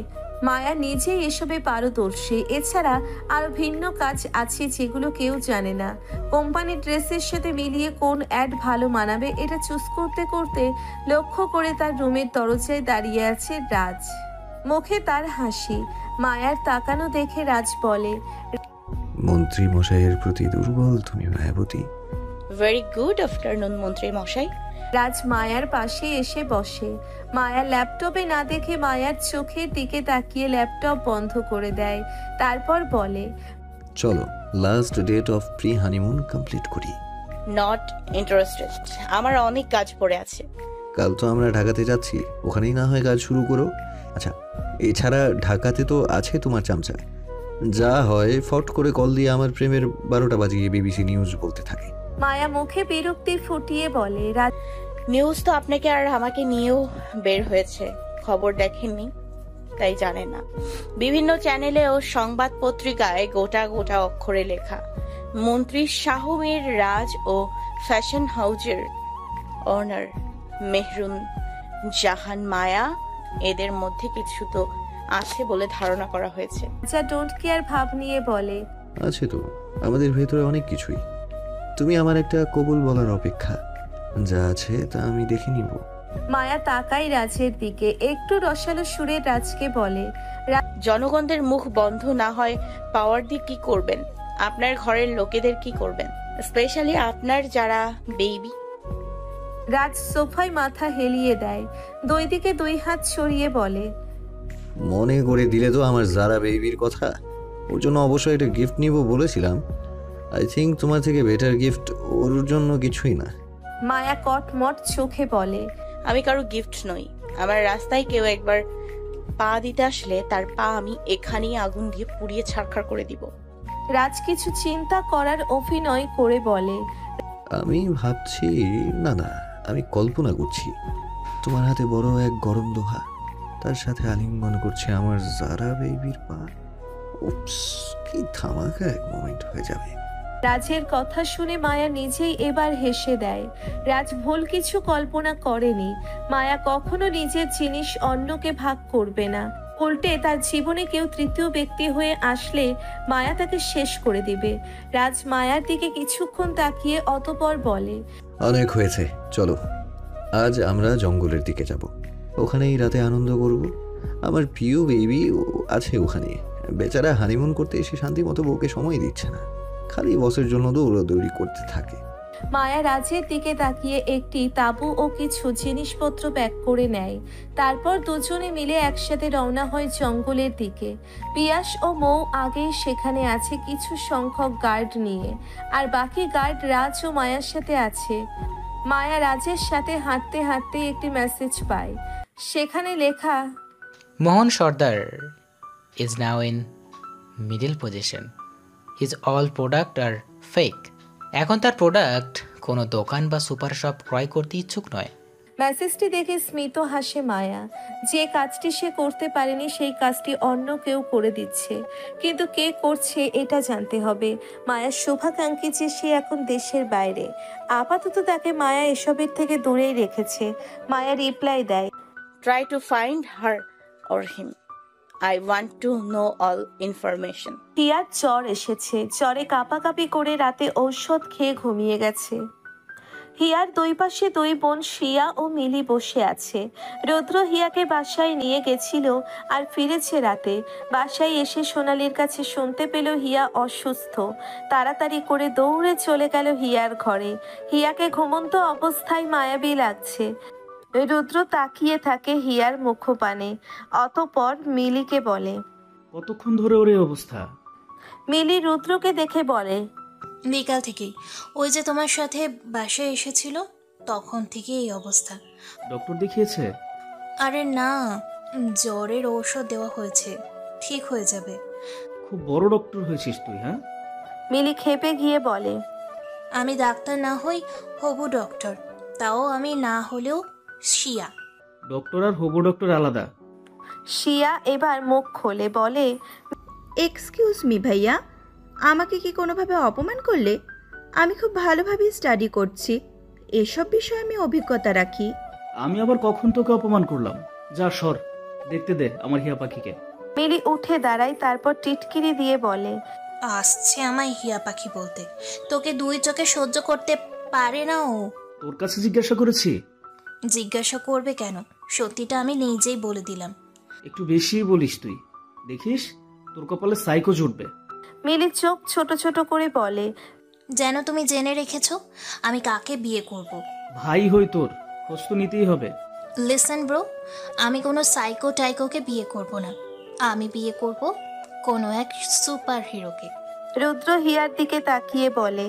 মায়া নিজেই এসবে পারদর্শী। এছাড়া আরও ভিন্ন কাজ আছে যেগুলো কেউ জানে না। কোম্পানির ড্রেসের সাথে মিলিয়ে কোন অ্যাড ভালো মানাবে এটা চুজ করতে করতে লক্ষ্য করে তার রুমের দরজায় দাঁড়িয়ে আছে রাজ। মুখে তার হাসি। মায়ার তাকানো দেখে রাজ বলে, মন্ত্রী মশাইয়ের প্রতি দুর্বল তুমি মায়াবতী। ভেরি গুড আফটারনুন মন্ত্রী মশাই। রাজ মায়ার পাশে এসে বসে। মায়া ল্যাপটপে না দেখে মায়ার চোখের দিকে তাকিয়ে ল্যাপটপ বন্ধ করে দেয়। তারপর বলে, চলো last date of pre honeymoon complete করি। নট ইন্টারেস্টেড, আমার অনেক কাজ পড়ে আছে। কাল তো আমরা ঢাকাতে যাচ্ছি, ওখানেই না হয় কাজ শুরু করো। আচ্ছা, এছাড়া ঢাকাতে তো আছে তোমার চামচা, যা হয় ফট করে কল দিয়ে আমার প্রেমের 12টা বাজিয়ে বিবিসি নিউজ বলতে থাকে। মায়া মুখে বিরক্তি ফুটিয়ে বলে, রাজ নিউজ তো আপনাকে আর আমাকে নিয়েও বের হয়েছে, খবর দেখেননি তাই জানে না। বিভিন্ন চ্যানেলে ও সংবাদ পত্রিকায় গোটা গোটা অক্ষরে লেখা, মন্ত্রী শাহমীর রাজ ও ফ্যাশন হাউজের অনার মেহরুন জাহান মায়া, এদের মধ্যে কিছু তো আছে বলে ধারণা করা হয়েছে। যা ডোন্ট কেয়ার ভাব নিয়ে বলে, আছে তো আমাদের ভেতরে অনেক কিছুই, তুমি আমার একটা কবুল বলার অপেক্ষা। যা আছে তা আমি দেখে নিব। মায়া তাকাই রাজের দিকে। একটু রসালো সুরে রাজকে বলে, জনগণদের মুখ বন্ধ না হয় পাওয়ার দিয়ে কি করবেন? আপনার ঘরের লোকেদের কি করবেন? স্পেশালি আপনার যারা বেবি। রাজ সোফায় মাথা হেলিয়ে দেয়। দুই দিকে দুই হাত ছড়িয়ে বলে, মনে করে দিলে তো আমার যারা বেবির কথা। ওর জন্য অবশ্যই একটা গিফট নিব বলেছিলাম। আই থিঙ্ক তোমার থেকে বেটার গিফট ওর জন্য কিছুই না। মায়া কটমট চোখে বলে, আমি কারো গিফট নই। আমার রাস্তায় কেউ একবার পা দিতে আসলে তার পা আমি এখানেই আগুন দিয়ে পুড়িয়ে ছারখার করে দিব। রাজ কিছু চিন্তা করার অভিনয় করে বলে, আমি ভাবছি, না না, আমি কল্পনা করছি তোমার হাতে বড় এক গরম লোহা, তার সাথে আলিঙ্গন করছে আমার যারা বেবির পা। উপস, কি ধামাকা এক মোমেন্ট হয়ে যাবে। রাজের কথা শুনে মায়া নিজেই এবার হেসে দেয়। রাজ ভুল কিছু কল্পনা করেনি। মায়া কখনো নিজের জিনিস অন্যকে ভাগ করবে না। উল্টে তার জীবনে কেউ তৃতীয় ব্যক্তি হয়ে আসলে মায়া তাকে শেষ করে দিবে। রাজ মায়ার দিকে কিছুক্ষণ তাকিয়ে অতঃপর বলে, অনেক হয়েছে, চলো আজ আমরা জঙ্গলের দিকে যাব। ওখানেই রাতে আনন্দ করব। আমার প্রিয় বেবি আছে ওখানে। বেচারা হানিমুন করতে এসে শান্তি মতো বউকে সময় দিচ্ছে না, খালি বসের জন্য দৌড়াদৌড়ি করতে থাকে। মায়া রাজের দিকে তাকিয়ে একটি তাঁবু ও কিছু জিনিসপত্র প্যাক করে নেয়। তারপর দুজনে মিলে একসাথে রওনা হয় জঙ্গলের দিকে। পিয়াস ও মৌ আগেই সেখানে আছে কিছু সংখ্যক গার্ড নিয়ে, আর বাকি গার্ড রাজ ও মায়ার সাথে আছে। মায়া রাজের সাথে হাঁটতে হাঁটতে একটি মেসেজ পায়। সেখানে লেখা, মোহন সর্দার is now in middle position. His all product are fake. এখন তার প্রোডাক্ট কোনো দোকান বা সুপার শপ ক্রয় করতে ইচ্ছুক নয়। মেসেজটি দেখে স্মিত হাসে মায়া। যে কাজটি সে করতে পারেনি সেই কাজটি অন্য কেউ করে দিচ্ছে, কিন্তু কে করছে এটা জানতে হবে। মায়ার শুভাকাঙ্ক্ষী যে সে এখন দেশের বাইরে, আপাতত তাকে মায়া এসবের থেকে দূরেই রেখেছে। মায়া রিপ্লাই দেয়, try to find her or him. I want to know all information. Here জ্বর এসেছে, জ্বরে কাঁপাকাঁপি করে রাতে ঔষধ খেয়ে ঘুমিয়ে গেছে। হিয়ার দুই পাশে দুই বোন শিয়া ও মিলি বসে আছে। রুদ্র হিয়াকে বাসায় নিয়ে গেছিল আর ফিরেছে রাতে। বাসায় এসে সোনালীর কাছে শুনতে পেল হিয়া অসুস্থ। তাড়াতাড়ি করে দৌড়ে চলে গেল হিয়ার ঘরে। হিয়াকে ঘুমন্ত অবস্থায় মায়াবী লাগছে। রুদ্র তাকিয়ে থাকে হিয়ার মুখপানে, অতঃপর মিলিকে বলে, কতক্ষণ ধরে ওর এই অবস্থা? মিলি রুদ্রকে দেখে বলে, বিকাল থেকেই। ওই যে তোমার সাথে বাসায় এসেছিল তখন থেকে এই অবস্থা। ডক্টর দেখিয়েছে? আরে না, জ্বরের ঔষধ দেওয়া হয়েছে, ঠিক হয়ে যাবে। খুব বড় ডক্টর হয়েছিস তুই, হ্যাঁ? মিলি খেপে গিয়ে বলে, আমি ডাক্তার না হই, হবু ডক্টর। তাও আমি না হলেও শিয়া। ডক্টর আর হবু ডক্টর আলাদা। শিয়া এবার মুখ খোলে বলে, এক্সকিউজ মি ভাইয়া, আমাকে কি কোনোভাবে অপমান করলে? আমি খুব ভালোভাবে স্টাডি করছি, এসব বিষয়ে আমি অভিজ্ঞতা রাখি। আমি আবার কখন তোকে অপমান করলাম? যা সর, দেখতে দে আমার হিয়া পাখিকে। মিলি উঠে দাঁড়ায়, তারপর টিটকিরি দিয়ে বলে, আসছে আমায় হিয়া পাখি বলতে। তোকে দুই চোখে সহ্য করতে পারে না ও। তোর কাছে জিজ্ঞাসা করেছি? জিজ্ঞাসা করবে কেন, সত্যিটা আমি নিজেই বলে দিলাম। একটু বেশি বলিস তুই, দেখিস তোর কপালে সাইকো জুটবে। মিলি চোখ ছোট ছোট করে বলে, যেন তুমি জেনে রেখেছো আমি কাকে বিয়ে করব। ভাই হই তোর, খোঁজ তো নিতেই হবে। লিসেন ব্রো, আমি কোনো সাইকো টাইকোকে বিয়ে করব না, আমি বিয়ে করব কোনো এক সুপার হিরোকে। রুদ্র হিয়ার দিকে তাকিয়ে বলে,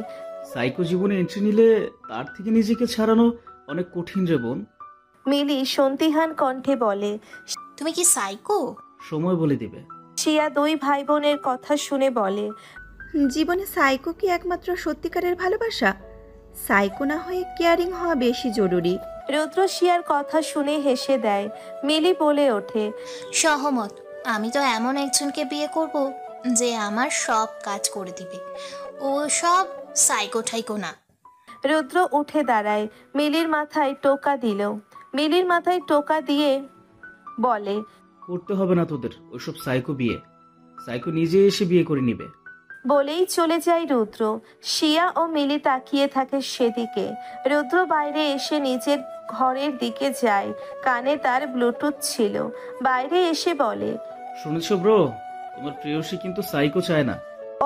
সাইকো জীবনে এন্ট্রি নিলে তার থেকে নিজেকে ছাড়ানো অনেক কঠিন রে বোন। মিলি সন্দিহান কণ্ঠে বলে, তুমি কি সাইকো? সময় বলে দিবে। শিয়া দুই ভাই বোনের কথা শুনে বলে, জীবনে সাইকো কি একমাত্র সত্যিকারের ভালোবাসা? সাইকো না হয়ে কেয়ারিং হওয়া বেশি জরুরি। রুদ্র শিয়ার কথা শুনে হেসে দেয়। মিলি বলে ওঠে, সহমত। আমি তো এমন একজনকে বিয়ে করব যে আমার সব কাজ করে দিবে, ও সব সাইকো ঠাইকো না। রুদ্র উঠে দাঁড়ায়, মিলির মাথায় টোকা দিল। মিলির মাথায় টোকা দিয়ে বলে, করতে হবে না তোদের ওইসব সাইকো বিয়ে, সাইকো নিজে এসে বিয়ে করে নিবে। বলেই চলে যায় রুদ্র। শিয়া ও মিলি তাকিয়ে থাকে সেদিকে। রুদ্র বাইরে এসে নিজের ঘরের দিকে যায়, কানে তার ব্লুটুথ ছিল। বাইরে এসে বলে, শুনেছো ব্রো, তোমার প্রেয়সী কিন্তু সাইকো চায় না।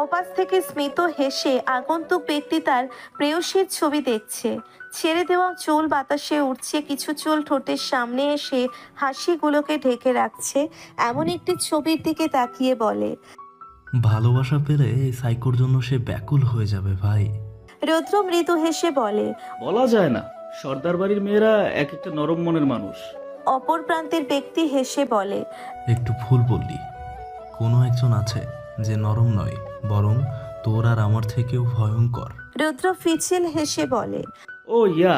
ওপাশ থেকে স্মিত হেসে আগন্তুক ব্যক্তি তার প্রেয়সীর ছবি দেখছে। ছেড়ে দেওয়া চুল বাতাসে উঠছে, কিছু চুল ঠোঁটের সামনে এসে হাসিগুলোকে ঢেকে রাখছে। এমন একটি ছবির দিকে তাকিয়ে বলে, ভালোবাসা পেলে এই সাইকোর জন্য সে ব্যাকুল হয়ে যাবে ভাই। রুদ্র মৃদু হেসে বলে, বলা যায় না, সর্দার বাড়ির মেয়েরা এক একটা নরম মনের মানুষ। অপর প্রান্তের ব্যক্তি হেসে বলে, একটু ভুল বললি, কোনো একজন আছে যে নরম নয়, বরং তোর আর আমার থেকেও ভয়ঙ্কর। রুদ্র ফিচিল হেসে বলে, ও ইয়া,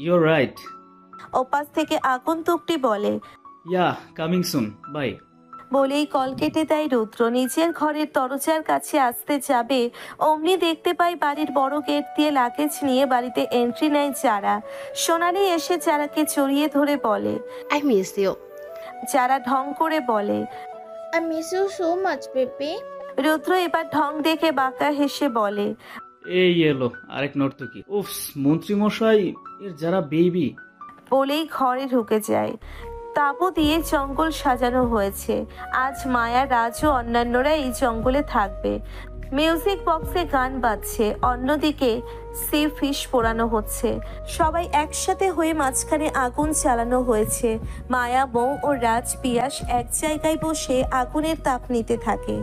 ইউর রাইট। ওপাশ থেকে আগন্তুকটি বলে, ইয়া, কামিং সুন, বাই। বলেই কল কেটে দেয় রুদ্র। নিজের ঘরের দরজার কাছে আসতে যাবে, অমনি দেখতে পায় বাড়ির বড় গেট দিয়ে লাগেজ নিয়ে বাড়িতে এন্ট্রি নেয় যারা। সোনালি এসে যারাকে জড়িয়ে ধরে বলে, আই মিস ইউ। যারা ঢং করে বলে, I miss you so much baby. Rudra এবার ঢং দেখে বাঁকা হেসে বলে, এই এলো আরেক নর্তকী। উফ, মন্ত্রী মশাই এর যারা বেবি। বলেই ঘরে ঢুকে যায়। তাঁবু দিয়ে জঙ্গল সাজানো হয়েছে। আজ মায়া, রাজ ও অন্যান্যরা এই জঙ্গলে থাকবে। মিউজিক বক্সে গান বাজছে, অন্যদিকে সি ফিশ পোড়ানো হচ্ছে। সবাই একসাথে হয়ে মাঝখানে আগুন চালানো হয়েছে। মায়া, বউ ও রাজ পিয়াস এক জায়গায় বসে আগুনের তাপ নিতে থাকে।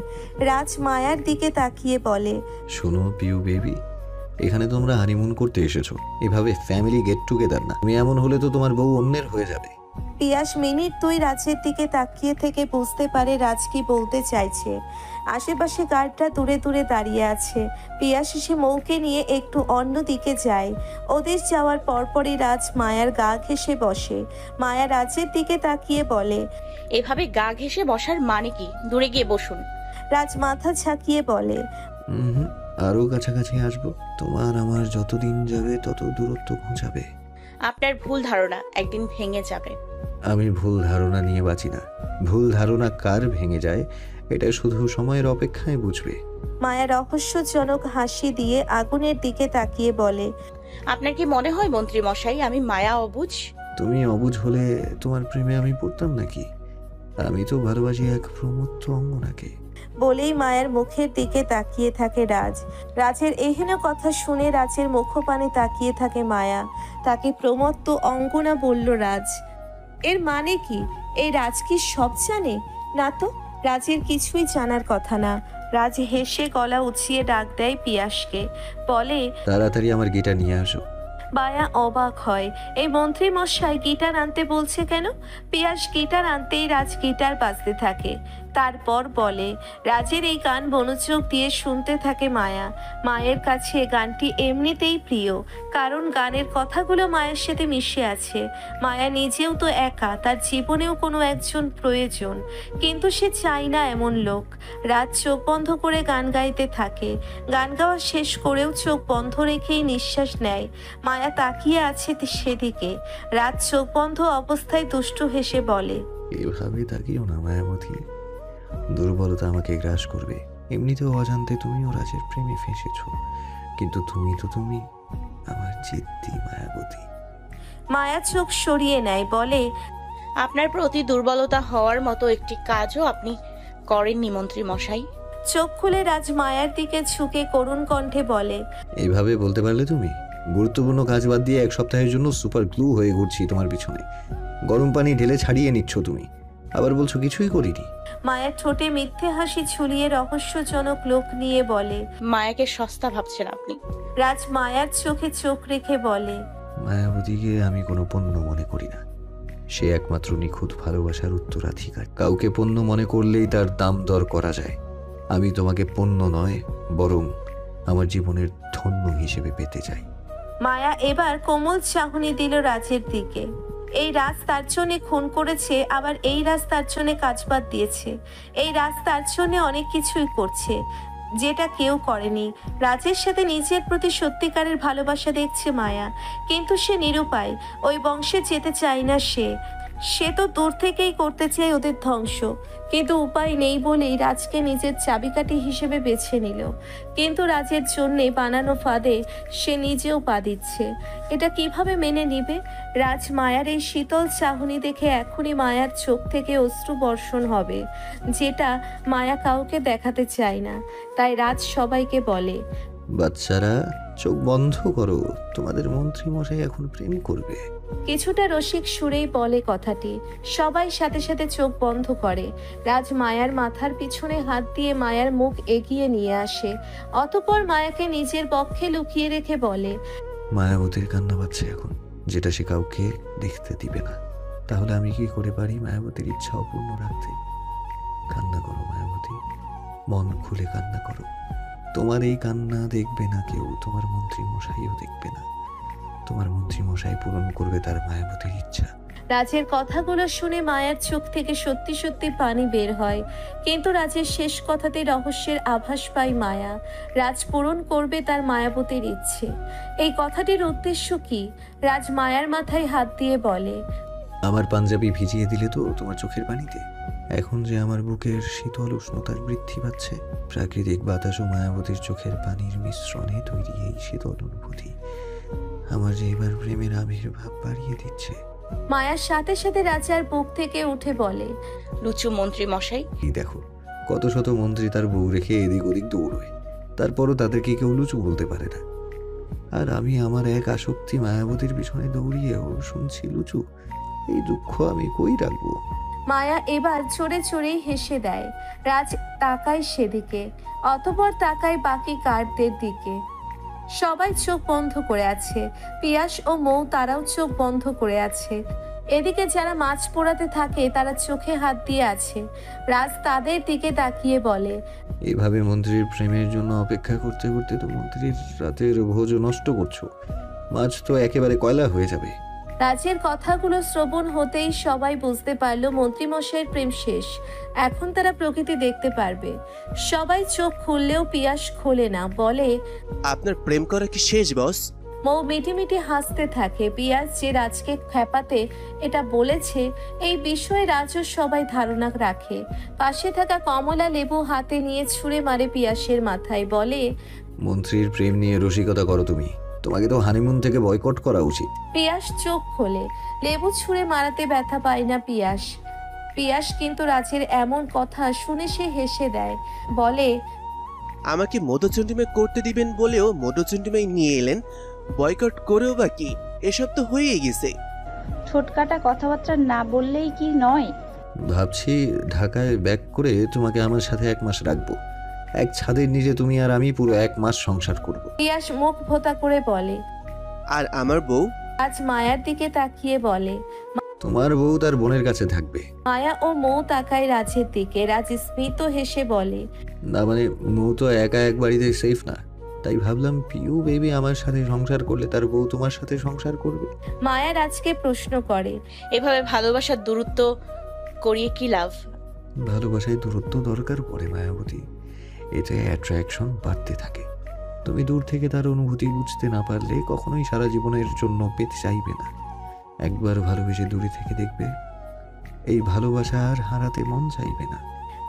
রাজ মায়ার দিকে তাকিয়ে বলে, শোনো পিউ বেবি, এখানে তোমরা হানিমুন করতে এসেছো, এভাবে ফ্যামিলি গেট টুগেদার না। তুমি এমন হলে তো তোমার বউ অন্যের হয়ে যাবে। পিয়াস মিনিট 2 রাজের দিকে তাকিয়ে থেকে বুঝতে পারে রাজ কি বলতে চাইছে। আশেপাশে গার্ডরা দূরে দূরে দাঁড়িয়ে আছে। পিয়াস এসে মৌকে নিয়ে একটু অন্য দিকে যায়। ওদের যাওয়ার পরপরই রাজ মায়ার গা ঘেঁষে বসে। মায়া রাজের দিকে তাকিয়ে বলে, এভাবে গা ঘেঁষে বসার মানে কি? দূরে গিয়ে বসুন। রাজ মাথা ঝাঁকিয়ে বলে, আরো কাছাকাছি আসবো। তোমার আমার যতদিন যাবে তত দূরত্ব ঘুচাবে। আপনার ভুল ধারণা একদিন ভেঙে যাবে। আমি ভুল ধারণা নিয়ে বাঁচি না। ভুল ধারণা কার ভেঙে যায় এটা শুধু সময়ের অপেক্ষায় বুঝবে। মায়া রহস্যজনক হাসি দিয়ে আগুনের দিকে তাকিয়ে বলে, আপনার কি মনে হয় মন্ত্রী মশাই আমি মায়া অবুঝ? তুমি অবুঝ হলে তোমার প্রেমে আমি পড়তাম নাকি? আমি তো ভালোবাসি এক প্রমত্ত অঙ্গনাকে। বলেই মায়ের মুখের দিকে তাকিয়ে থাকে রাজ। রাজের এহেন কথা শুনে রাজের মুখপানে তাকিয়ে থাকে মায়া। তাকে প্রমত্ত অঙ্গনা বলল রাজ। এর মানে কি? এই রাজ কি সব জানে? না তো, রাজের কিছুই জানার কথা না। রাজ হেসে গলা উঁচিয়ে ডাক দেয় পিয়াসকে, বলে, তাড়াতাড়ি আমার গিটার নিয়ে আসো। মায়া অবাক হয়, এই মন্ত্রী মশাই গিটার আনতে বলছে কেন? পিয়াস গিটার আনতেই রাজ গিটার বাজতে থাকে। তারপর বলে, রাজের এই গান মনোযোগ দিয়ে শুনতে থাকে মায়া। মায়ের কাছে গানটি এমনিতেই প্রিয়, কারণ গানের কথাগুলো মায়ের সাথে মিশে আছে। মায়া নিজেও তো একা, তার জীবনেও কোনো একজন প্রয়োজন, কিন্তু সে চায় না এমন লোক। রাজ চোখ বন্ধ করে গান গাইতে থাকে। গান গাওয়া শেষ করেও চোখ বন্ধ রেখেই নিঃশ্বাস নেয়। মায়া তাকিয়ে আছে সেদিকে। রাজ চোখ বন্ধ অবস্থায় দুষ্টু হেসে বলে, এভাবে তাকিও না মায়াবতী, দুর্বলতা আমাকে গ্রাস করবে। এমনিতেও অজান্তে তুমিও রাজের প্রেমে ফেঁসেছ, কিন্তু তুমি আমার জিদ্দি মায়াবতী। মায়া চোখ সরিয়ে নেয়, বলে, আপনার প্রতি দুর্বলতা হওয়ার মতো একটি কাজও আপনি করেননি মন্ত্রী মশাই। চোখ খুলে রাজ মায়ার দিকে ঝুঁকে করুণ কণ্ঠে বলে, এইভাবে বলতে পারলে তুমি? গুরুত্বপূর্ণ কাজ বাদ দিয়ে 1 সপ্তাহের জন্য সুপার গ্লু হয়ে ঘুরছি তোমার পিছনে। গরম পানি ঢেলে ছাড়িয়ে নিচ্ছ তুমি, আবার বলছো কিছুই করিনি। মায়ের ঠোঁটে মিথ্যে হাসি ঝুলিয়ে রহস্যজনক লোক নিয়ে বলে, মায়াকে সস্তা ভাবছেন আপনি। রাজ মায়ার চোখে চোখ রেখে বলে, মায়াবতীকে আমি কোনো পণ্য মনে করি না। সে একমাত্র নিখুঁত ভালোবাসার উত্তরাধিকার। কাউকে পণ্য মনে করলেই তার দাম দর করা যায়। আমি তোমাকে পণ্য নয়, বরং আমার জীবনের ধন্য হিসেবে পেতে চাই। মায়া এবার কোমল চাহনি দিল রাজের দিকে। এই রাজ তার জন্য খুন করেছে, আবার এই রাজ তার জন্য কাজ বাদ দিয়েছে। এই রাজ তার জন্য অনেক কিছুই করছে যেটা কেউ করেনি। রাজের সাথে নিজের প্রতি সত্যিকারের ভালোবাসা দেখছে মায়া, কিন্তু সে নিরুপায়। ওই বংশে যেতে চায় না সে তো দূর থেকেই করতে চায় ওদের ধ্বংস, কিন্তু উপায় নেই বলেই রাজকে নিজের চাবিকাঠি হিসেবে বেছে নিল। কিন্তু রাজের জন্যে বানানো ফাঁদে সে নিজেও পা দিচ্ছে। এটা কিভাবে মেনে নিবে? রাজ মায়ার এই শীতল চাহনি দেখে এখনই মায়ার চোখ থেকে অশ্রু বর্ষণ হবে, যেটা মায়া কাউকে দেখাতে চায় না। তাই রাজ সবাইকে বলে, বাচ্চারা চোখ বন্ধ করো, তোমাদের মন্ত্রী মশাই এখন প্রেম করবে। কিছুটা রসিক সুরেই বলে কথাটি। সবাই সাথে সাথে চোখ বন্ধ করে। রাজ মায়ার মাথার পিছনে হাত দিয়ে মায়ার মুখ এগিয়ে নিয়ে আসে। অতঃপর মায়াকে নিজের বক্ষে লুকিয়ে রেখে বলে, মায়াবতীর কান্না পাচ্ছে এখন, যেটা সে কাউকে দেখতে দিবে না। তাহলে আমি কি করে পারি মায়াবতীর ইচ্ছা অপূর্ণ রাখতে? কান্না করো মায়াবতী, মন খুলে কান্না করো। তোমার এই কান্না দেখবে না কেউ, তোমার মন্ত্রী মশাইও দেখবে না। তোমার মন্ত্রী মশাই পূরণ করবে তার মায়াবতীর ইচ্ছা। রাজের কথাগুলো শুনে মায়ার চোখ থেকে সত্যি সত্যি পানি বের হয়, কিন্তু রাজের শেষ কথাতে রহস্যের আভাস পায় মায়া। রাজ পূরণ করবে তার মায়াবতীর ইচ্ছে। এই কথাটির উদ্দেশ্য কি? রাজ মায়ার মাথায় হাত দিয়ে বলে, আমার পাঞ্জাবি ভিজিয়ে দিলে তো তোমার চোখের পানিতে? এখন যে আমার বুকের শীতল উষ্ণতার বৃদ্ধি পাচ্ছে, প্রাকৃতিক বাতাস ও মায়াবতীর চোখের পানির মিশ্রণে তৈরি এই শীতল অনুভূতি আমার যে এবার প্রেমের আবির্ভাব বাড়িয়ে দিচ্ছে। মায়ার সাথে সাথে রাজার বুক থেকে উঠে বলে, লুচু মন্ত্রী মশাই। দেখো, কত শত মন্ত্রী তার বউ রেখে এদিক ওদিক দৌড়োয়, তারপরও তাদেরকে কেউ লুচু বলতে পারে না। আর আমি আমার এক আসক্তি মায়াবতীর পিছনে দৌড়িয়েও শুনছি লুচু। এই দুঃখ আমি কই রাখবো? মায়া এবার চড়ে চড়েই হেসে দেয়। রাজ তাকায় সেদিকে, অতঃপর তাকায় বাকি গার্ডদের দিকে। সবাই চোখ বন্ধ করে আছে। পিয়াস ও মৌ তারাও চোখ বন্ধ করে আছে। এদিকে যারা মাছ পোড়াতে থাকে তারা চোখে হাত দিয়ে আছে। রাজ তাদের দিকে তাকিয়ে বলে, এইভাবে মন্ত্রীর প্রেমের জন্য অপেক্ষা করতে করতে তো মন্ত্রীর রাতের ভোজ নষ্ট করছো। মাছ তো একেবারে কয়লা হয়ে যাবে। রাজের কথাগুলো শ্রবণ হতেই সবাই বুঝতে পারলো মন্ত্রীমশাইয়ের প্রেম শেষ। এখন তারা প্রকৃতি দেখতে পারবে। সবাই চোখ খুললেও পিয়াস খোলে না, বলে, আপনার প্রেম করা কি শেষ বস? মৌ মিটি মিটি হাসতে থাকে। পিয়াস যে রাজকে খেপাতে এটা বলেছে এই বিষয়ে রাজও সবাই ধারণা রাখে। পাশে থাকা কমলা লেবু হাতে নিয়ে ছুঁড়ে মারে পিয়াসের মাথায়, বলে, মন্ত্রীর প্রেম নিয়ে রসিকতা করো তুমি, তোমাকে তো হানিমুন থেকে বয়কট করা উচিত। পিয়াস চোখ খোলে। লেবু ছুঁড়ে মারাতে ব্যথা পায় না পিয়াস কিন্তু রাজের এমন কথা শুনে সে হেসে দেয়, বলে, আমাকে মধুচন্ডিমায় করতে দিবেন বলেও মধুচন্ডিমায় নিয়ে এলেন, বয়কট করেও বা কি? এসব তো হয়েই গেছে। ছোটকাটা কথাবার্তা না বললেই কি নয়? ভাবছি ঢাকায় ব্যাক করে তোমাকে আমার সাথে 1 মাস রাখবো। এক ছাদের নিচে তুমি আর আমি পুরো 1 মাস সংসার করব। পিয়াস মুখ ভোতা করে বলে, আর আমার বউ? আজ মায়ার দিকে তাকিয়ে বলে, তোমার বউ তার বোনের কাছে থাকবে। মায়া ও মৌ তাকায় রাজের দিকে। রাজ স্মিত হেসে বলে, না মানে মৌ তো একা এক বাড়িতে সেফ না, তাই ভাবলাম পিউ বেবি আমার সাথে সংসার করলে তার বউ তোমার সাথে সংসার করবে। মায়া রাজকে প্রশ্ন করে, এভাবে ভালোবাসার দূরত্ব করিয়ে কি লাভ? ভালোবাসায় দূরত্ব দরকার পড়ে মায়াবতী, এতে অ্যাট্রাকশন বাড়তে থাকে। তুমি দূর থেকে তার অনুভূতি বুঝতে না পারলে কখনোই সারা জীবনের জন্য পেতে চাইবে না। একবার ভালোবেসে দূরে থেকে দেখবে, এই ভালোবাসা আর হারাতে মন চাইবে না।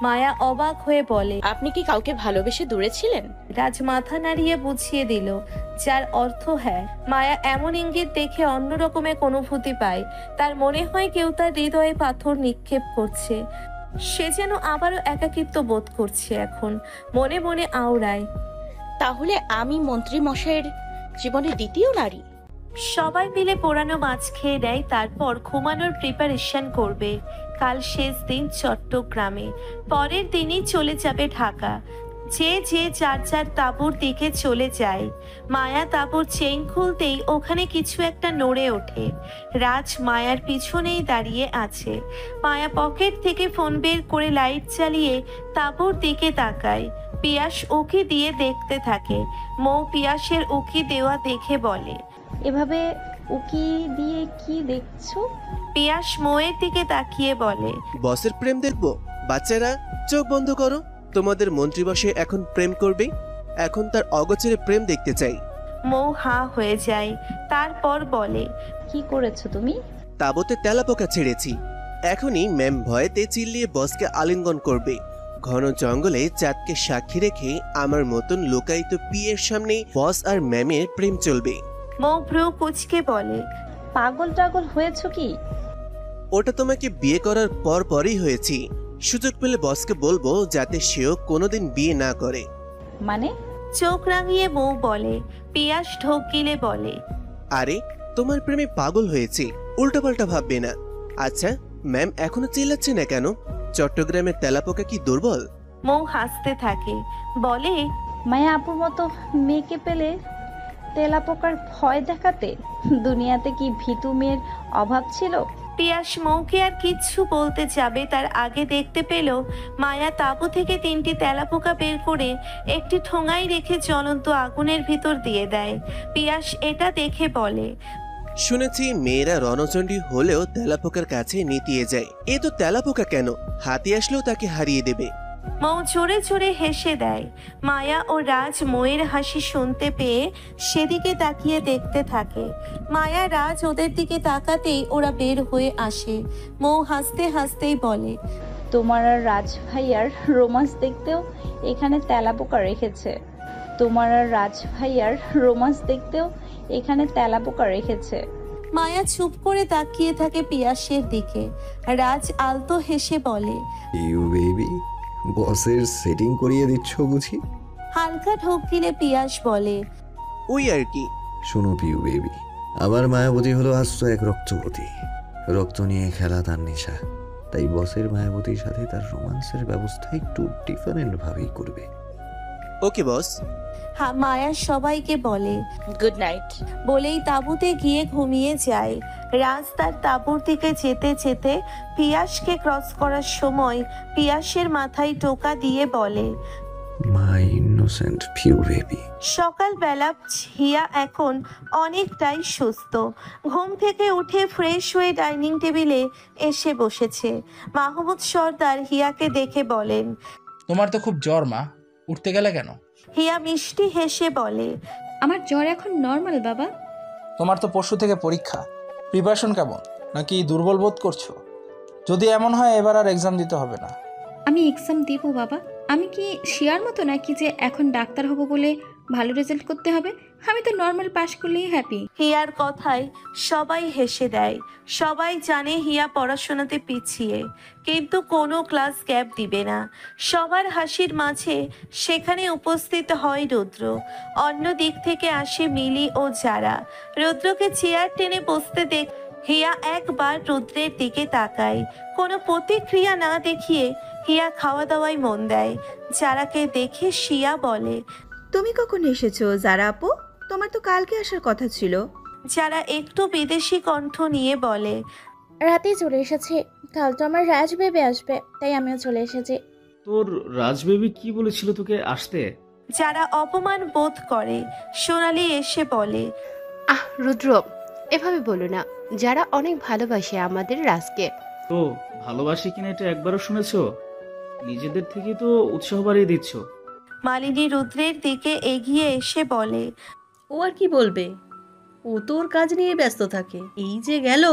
মায়া অবাক হয়ে বলে, আপনি কি কাউকে ভালোবেসে দূরে ছিলেন? রাজ মাথা নাড়িয়ে বুঝিয়ে দিল, যার অর্থ হ্যাঁ। মায়া এমন ইঙ্গিত দেখে অন্য রকমের অনুভূতি পায়। তার মনে হয় কেউ তার হৃদয়ে পাথর নিক্ষেপ করছে। সে যেন আবারও একাকিত্ব বোধ করছে। এখন মনে মনে আওড়ায়, তাহলে আমি মন্ত্রী মশাইয়ের জীবনে দ্বিতীয় নারী। সবাই মিলে পোড়ানো মাছ খেয়ে নেয়, তারপর ঘুমানোর প্রিপারেশন করবে। কাল শেষ দিন চট্টগ্রামে, পরের দিনই চলে যাবে ঢাকা। যে যার যার তাঁবুর দিকে চলে যায়। মায়া তাঁবুর চেইন খুলতেই ওখানে কিছু একটা নড়ে ওঠে। রাজ মায়ার পিছনেই দাঁড়িয়ে আছে। মায়া পকেট থেকে ফোন বের করে লাইট জ্বালিয়ে তাঁবুর দিকে তাকায়। পিয়াস উকি দিয়ে দেখতে থাকে। মৌ পিয়াসের উকি দেওয়া দেখে বলে, এভাবে উকি দিয়ে কি দেখছো? পিয়াস মৌয়ের দিকে তাকিয়ে বলে, বসের প্রেম দেখবো? বাচ্চারা চোখ বন্ধ করো, তোমাদের মন্ত্রী বসে এখন প্রেম করবে, এখন তার অগোচরে প্রেম দেখতে চাই। মৌ হাঁ হয়ে যায়, তারপর বলে, কি করেছো তুমি? তাবতে তেলাপোকা ছেড়েছি, এখনই ম্যাম ভয়েতে চিল্লিয়ে বসকে আলিঙ্গন করবে। ঘন জঙ্গলে চাঁদকে সাক্ষী রেখে আমার মতন লোকায়িত পিয়ের সামনে বস আর ম্যামের প্রেম চলবে। মৌ ভ্রু কুচকে বলে, পাগল টাগল হয়েছো কি? ওটা তোমাকে বিয়ে করার পরই হয়েছি। সুযোগ পেলে বসকে বলবো যাতে সেও কোনোদিন বিয়ে না করে। মানে? চোখ রাঙিয়ে মৌ বলে। পিয়াস ঢোক গিলে বলে, আরে তোমার প্রেমে পাগল হয়েছি, উল্টাপাল্টা ভাববে না। আচ্ছা ম্যাম এখনো চিল্লাচ্ছে না কেন? চট্টগ্রামের তেলাপোকা কি দুর্বল? মৌ হাসতে থাকে, বলে, মায়া আপুর মতো মেয়েকে পেলে তেলাপোকার ভয় দেখাতে দুনিয়াতে কি ভীতু মেয়ের অভাব ছিল? পিয়াস মৌকে আর কিচ্ছু বলতে যাবে তার আগে দেখতে পেল মায়া তাঁবু থেকে 3টি তেলাপোকা বের করে একটি ঠোঙায় রেখে জ্বলন্ত আগুনের ভিতর দিয়ে দেয়। পিয়াস এটা দেখে বলে, শুনেছি মেয়েরা রণচণ্ডী হলেও তেলাপোকার কাছে নিতিয়ে যায়। এ তো তেলাপোকা কেন, হাতি আসলেও তাকে হারিয়ে দেবে। মৌ জোরে জোরে হেসে দেয়। মায়া ও রাজ মৌয়ের হাসি শুনতে পেয়ে সেদিকে তাকিয়ে দেখতে থাকে। মায়া রাজ ওদের দিকে তাকাতেই ওরা বের হয়ে আসে। মৌ হাসতে হাসতেই বলে, তোমার আর রাজ ভাইয়ার রোমান্স দেখতেও এখানে তেলাপোকা রেখেছে। তোমার আর রাজ ভাইয়ার রোমান্স দেখতেও এখানে তেলাপোকা রেখেছে। মায়া চুপ করে তাকিয়ে থাকে পিয়াসের দিকে। রাজ আলতো হেসে বলে, ইউ বেবি, বসের সেটিং করিয়ে দিচ্ছ বুঝি? হালকা ঢোক গিলে পিয়াস বলে, ওই আর কি। শোনো পিউ বেবি, আমার মায়াবতী হলো আস্ত এক রক্তবতী। রক্ত নিয়ে খেলা তার নেশা, তাই বসের মায়াবতীর সাথে তার রোমান্সের ব্যবস্থা একটু ডিফারেন্ট ভাবেই করবে। ওকে বস। মায়া সবাইকে বলে গুড নাইট বলেই তাঁবুতে গিয়ে ঘুমিয়ে যায়। রাজ তার তাঁবুর দিকে যেতে যেতে পিয়াসকে ক্রস করার সময় পিয়াসের মাথায় টোকা দিয়ে বলে, মাই ইনোসেন্ট ফিউ বেবি। সকালবেলা হিয়া এখন অনেকটাই সুস্থ। ঘুম থেকে উঠে ফ্রেশ হয়ে ডাইনিং টেবিলে এসে বসেছে। মাহমুদ সর্দার হিয়াকে দেখে বলেন, তোমার তো খুব জ্বর মা, উঠতে গেলে কেন? হিয়া মিষ্টি হেসে বলে, আমার জ্বর এখন নর্মাল বাবা। তোমার তো পরশু থেকে পরীক্ষা, প্রিপারেশন কেমন? নাকি দুর্বল বোধ করছো? যদি এমন হয় এবার আর এক্সাম দিতে হবে না। আমি এক্সাম দেবো বাবা। আমি কি শিয়ার মতো নাকি যে এখন ডাক্তার হব বলে ভালো রেজাল্ট করতে হবে? আমি তো নর্মাল পাশ করলেই হ্যাপি। হিয়ার কথায় সবাই হেসে দেয়। সবাই জানে হিয়া পড়াশোনাতে পিছিয়ে, কিন্তু কোনো ক্লাস গ্যাপ দিবে না। সবার হাসির মাঝে সেখানে উপস্থিত হয় রুদ্র। অন্য দিক থেকে আসে মিলি ও যারা। রুদ্রকে চেয়ার টেনে বসতে দেখ হিয়া একবার রুদ্রের দিকে তাকায়। কোনো প্রতিক্রিয়া না দেখিয়ে হিয়া খাওয়া দাওয়ায় মন দেয়। যারাকে দেখে শিয়া বলে, তুমি কখন এসেছো যারা আপু? তোমার তো কালকে আসার কথা ছিল। যারা একটু বিদেশি কণ্ঠ নিয়ে বলে, রাতেই চলে এসেছে। কাল তো আমার রাজ বেবি আসবে, তাই আমিও চলে এসেছি। তোর রাজবেবি কি বলেছিল তোকে আসতে? যারা অপমান বোধ করে সোনালি এসে বলে, রুদ্র এভাবে বলো না, যারা অনেক ভালোবাসে আমাদের রাজকে। তো ভালোবাসি কিনা এটা একবারও শুনেছো? নিজেদের থেকে তো উৎসাহ বাড়িয়ে দিচ্ছ। মালিনী রুদ্রের দিকে এগিয়ে এসে বলে, ও আর কি বলবে, ও তোর কাজ নিয়ে ব্যস্ত থাকে। এই যে গেল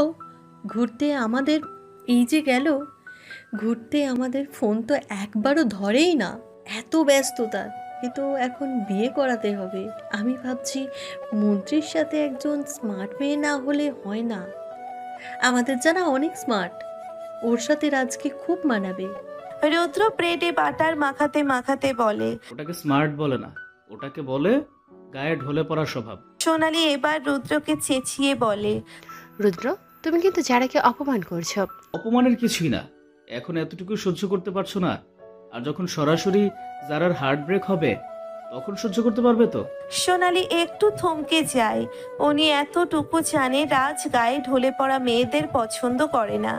ঘুরতে আমাদের ফোন তো একবারও ধরেই না, এত ব্যস্ততা। কিন্তু এখন বিয়ে করাতে হবে। আমি ভাবছি মন্ত্রীর সাথে একজন স্মার্ট মেয়ে না হলে হয় না। আমাদের জানা অনেক স্মার্ট, ওর সাথে রাজকে খুব মানাবে। রুদ্র ব্রেডে বাটার মাখাতে মাখাতে বলে, ওটাকে স্মার্ট বলে না, ওটাকে বলে গায়ে ঢলে পড়া স্বভাব। সোনালি এবার রুদ্রকে চেঁচিয়ে বলে, রুদ্র তুমি কিন্তু যারাকে অপমান করছো। অপমানের কিছুই না, এখন এতটুকু সহ্য করতে পারছো না, আর যখন সরাসরি যারার হার্ট ব্রেক হবে তখন সহ্য করতে পারবে তো? সোনালি একটু থমকে যায়। উনি এতটুকু জানে রাজ গায়ে ঢলে পড়া মেয়েদের পছন্দ করে না।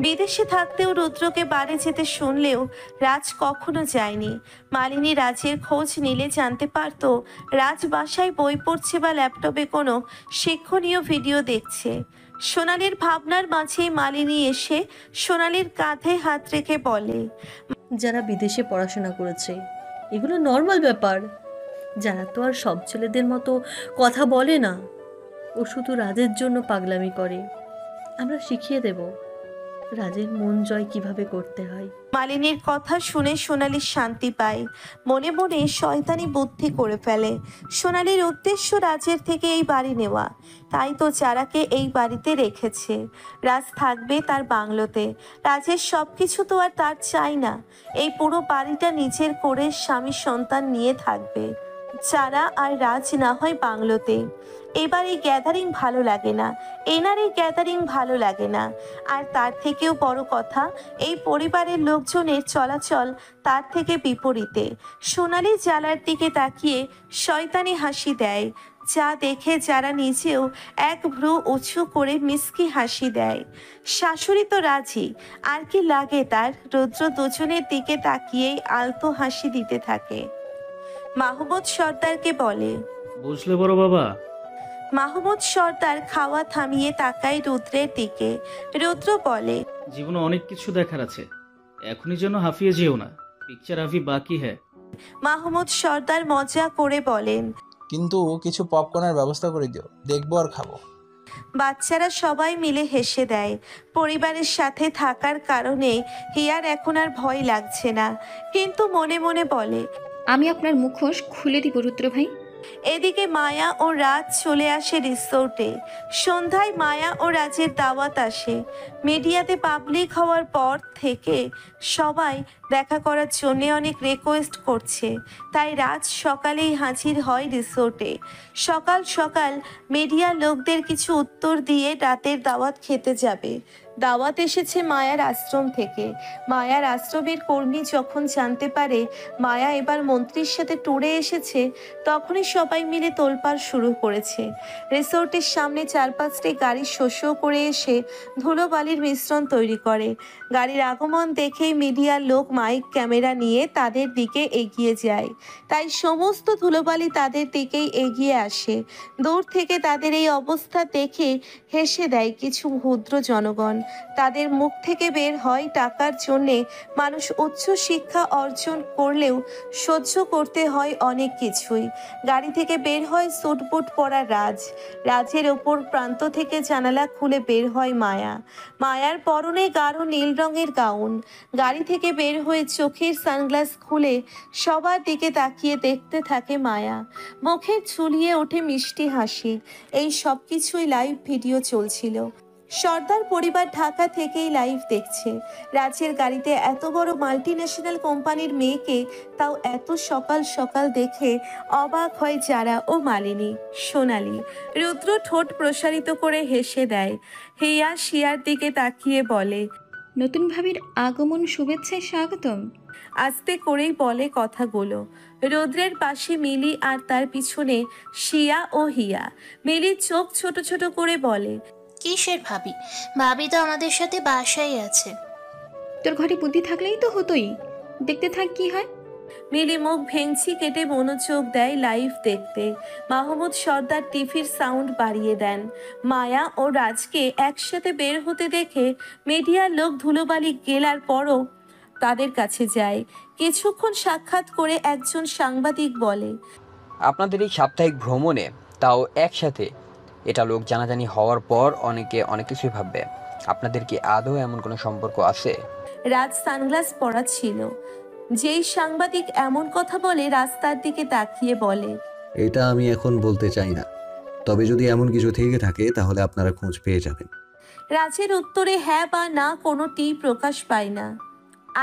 বিদেশে থাকতেও রুদ্রকে বাড়ি যেতে শুনলেও রাজ কখনো যায়নি। মালিনী রাজের খোঁজ নিলে জানতে পারত রাজ বাসায় বই পড়ছে বা ল্যাপটপে কোনো শিক্ষণীয় ভিডিও দেখছে। সোনালির ভাবনার মাঝেই মালিনী এসে সোনালির কাঁধে হাত রেখে বলে, যারা বিদেশে পড়াশোনা করেছে এগুলো নর্মাল ব্যাপার। যারা তো আর সব ছেলেদের মতো কথা বলে না, ও শুধু রাজের জন্য পাগলামি করে। আমরা শিখিয়ে দেব রাজের মন জয় কিভাবে করতে হয়। মালিনীর কথা শুনে সোনালি শান্তি পায়। মনে মনে শয়তানি বুদ্ধি করে ফেলে। সোনালির উদ্দেশ্য রাজের থেকে এই বাড়ি নেওয়া, তাই তো যারাকে এই বাড়িতে রেখেছে। রাজ থাকবে তার বাংলোতে। রাজের সব কিছু তো আর তার চাই না। এই পুরো বাড়িটা নিজের করে স্বামী সন্তান নিয়ে থাকবে। যারা আর রাজ না হয় বাংলোতে। এবার এই গ্যাদারিং ভালো লাগে না, এনার এই গ্যাদারিং ভালো লাগে না। আর তার থেকেও বড় কথা, এই পরিবারের লোকজনের চলাচল তার থেকে বিপরীতে। সোনালি জালার দিকে তাকিয়ে শয়তানি হাসি দেয়, যা দেখে যারা নিজেও এক ভ্রু উঁচু করে মিষ্টি হাসি দেয়। শাশুড়ি তো রাজি, আর কি লাগে তার। রুদ্র দুজনের দিকে তাকিয়েই আলতো হাসি দিতে থাকে। মাহমুদ সর্দারকে বলে, বুঝলে বড় বাবা? মাহমুদ সর্দার খাওয়া থামিয়ে তাকায় রুদ্রের দিকে। রুদ্র বলে, জীবনে অনেক কিছু দেখার আছে, এখনই যেন হাঁফিয়ে যেও না, পিকচার আভি বাকি হ্যাঁ। মাহমুদ সর্দার মজা করে বলেন, কিন্তু কিছু পপকর্নের ব্যবস্থা করে দিও, দেখবো আর খাবো। বাচ্চারা সবাই মিলে হেসে দেয়। পরিবারের সাথে থাকার কারণে হিয়ার এখন আর ভয় লাগছে না, কিন্তু মনে মনে বলে, আমি আপনার মুখোশ খুলে দিব রুদ্র ভাই। এদিকে মায়া ও রাজ চলে আসে রিসোর্টে। সন্ধ্যায় মায়া ও রাজের দাওয়াত আসে। মিডিয়াতে পাবলিক হওয়ার পর থেকে সবাই দেখা করার জন্য অনেক রিকোয়েস্ট করছে, তাই রাজ সকালেই হাজির হয় রিসোর্টে। সকাল সকাল মিডিয়ার লোকদের কিছু উত্তর দিয়ে রাতের দাওয়াত খেতে যাবে। দাওয়াত এসেছে মায়ার আশ্রম থেকে। মায়ার আশ্রমের কর্মী যখন জানতে পারে মায়া এবার মন্ত্রীর সাথে ট্যুরে এসেছে, তখনই সবাই মিলে তোলপাড় শুরু করেছে। রিসোর্টের সামনে 4-5টি গাড়ি শো করে এসে ধুলোবালির মিশ্রণ তৈরি করে। গাড়ির আগমন দেখেই মিডিয়ার লোক মাইক ক্যামেরা নিয়ে তাদের দিকে এগিয়ে যায়। তাই সমস্ত ধুলোবালি তাদের দিকেই এগিয়ে আসে। দূর থেকে তাদের এই অবস্থা দেখে হেসে দেয় কিছু ক্ষুদ্র জনগণ। তাদের মুখ থেকে বের হয় টাকার জন্যে মানুষ উচ্চ শিক্ষা অর্জন করলেও সহ্য করতে হয় অনেক কিছুই। গাড়ি থেকে বের হয় স্যুটবুট পরা রাজের ওপর প্রান্ত থেকে জানালা খুলে বের হয় মায়া। মায়ার পরনে গাঢ় নীল রঙের গাউন। গাড়ি থেকে বের হয়ে চোখের সানগ্লাস খুলে সবার দিকে তাকিয়ে দেখতে থাকে মায়া। মুখে ঝুলিয়ে ওঠে মিষ্টি হাসি। এই সব কিছুই লাইভ ভিডিও চলছিল। সর্দার পরিবার ঢাকা থেকেই লাইভ দেখছে। রাজের গাড়িতে এত বড় মাল্টিন্যাশনাল কোম্পানির মেয়েকে তাও এত সকাল সকাল দেখে অবাক হয় যারা ও মালিনী। সোনালি। রুদ্র ঠোঁট প্রসারিত করে হেসে দেয়। হিয়া শিয়ার দিকে তাকিয়ে বলে, নতুন ভাবির আগমন শুভেচ্ছায় স্বাগতম। আস্তে করেই বলে কথাগুলো। রুদ্রের পাশে মিলি আর তার পিছনে শিয়া ও হিয়া। মিলির চোখ ছোট ছোট করে বলে, কিসের ভাবি? ভাবি তো আমাদের সাথে বাসায় আছে। তোর ঘরে বুদ্ধি থাকলেই তো হতোই, দেখতে থাক কি হয়। মিলি মুখ ভেঙচি কেটে মনোযোগ দেয় লাইভ দেখতে। মাহমুদ সর্দার টিভির সাউন্ড বাড়িয়ে দেন। মায়া ও রাজকে একসাথে বের হতে দেখে মিডিয়ার লোক ধুলোবালি গেলার পরও তাদের কাছে যায়। কিছুক্ষণ সাক্ষাৎ করে একজন সাংবাদিক বলে, আপনাদের এই সাপ্তাহিক ভ্রমণে তাও একসাথে, এটা লোক জানাজানি হওয়ার পর অনেকে অনেক কিছুই ভাববে। আপনাদের কি আদৌ এমন কোনো সম্পর্ক আছে? রাজ সানগ্লাস পরা ছিল। যেই সাংবাদিক এমন কথা বলে রাস্তার দিকে তাকিয়ে বলে, এটা আমি এখন বলতে চাই না, তবে যদি এমন কিছু থেকে থাকে তাহলে আপনারা খোঁজ পেয়ে যাবেন। রাজের উত্তরে হ্যাঁ বা না কোনোটি প্রকাশ পায় না।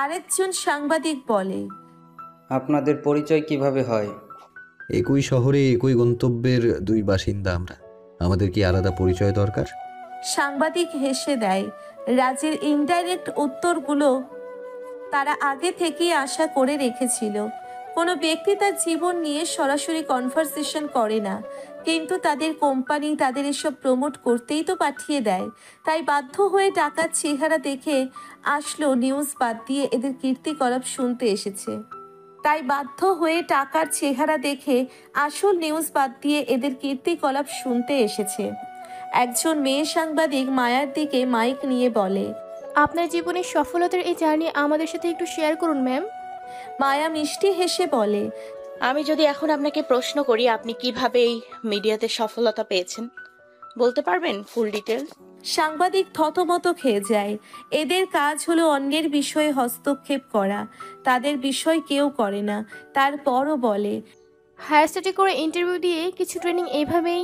আরেকজন সাংবাদিক বলে, আপনাদের পরিচয় কিভাবে হয়? একই শহরে একই গন্তব্যের দুই বাসিন্দা আমরা, আমাদের কি আলাদা পরিচয় দরকার? সাংবাদিক হেসে দেয়। রাজের ইনডাইরেক্ট উত্তরগুলো তারা আগে থেকেই আশা করে রেখেছিল। কোনো ব্যক্তি তার জীবন নিয়ে সরাসরি কনভারসেশন করে না, কিন্তু তাদের কোম্পানি তাদের এসব প্রমোট করতেই তো পাঠিয়ে দেয়। তাই বাধ্য হয়ে টাকার চেহারা দেখে আসলো নিউজ বাদ দিয়ে এদের কীর্তিকলাপ শুনতে এসেছে। তাই বাধ্য হয়ে টাকার চেহারা দেখে আসল নিউজ বাদ দিয়ে এদের কীর্তিকলাপ শুনতে এসেছে। একজন মেয়ে সাংবাদিক মায়ার দিকে মাইক নিয়ে বলে, আপনার জীবনের সফলতার এই জার্নি আমাদের সাথে একটু শেয়ার করুন ম্যাম। মায়া মিষ্টি হেসে বলে, আমি যদি এখন আপনাকে প্রশ্ন করি আপনি কিভাবে এই মিডিয়াতে সফলতা পেয়েছেন, বলতে পারবেন ফুল ডিটেল? সাংবাদিক থতমত খেয়ে যায়। এদের কাজ হলো অন্যের বিষয়ে হস্তক্ষেপ করা, তাদের বিষয় কেউ করে না। তারপরও বলে, হায়ার স্টাডি করে ইন্টারভিউ দিয়ে কিছু ট্রেনিং এইভাবেই।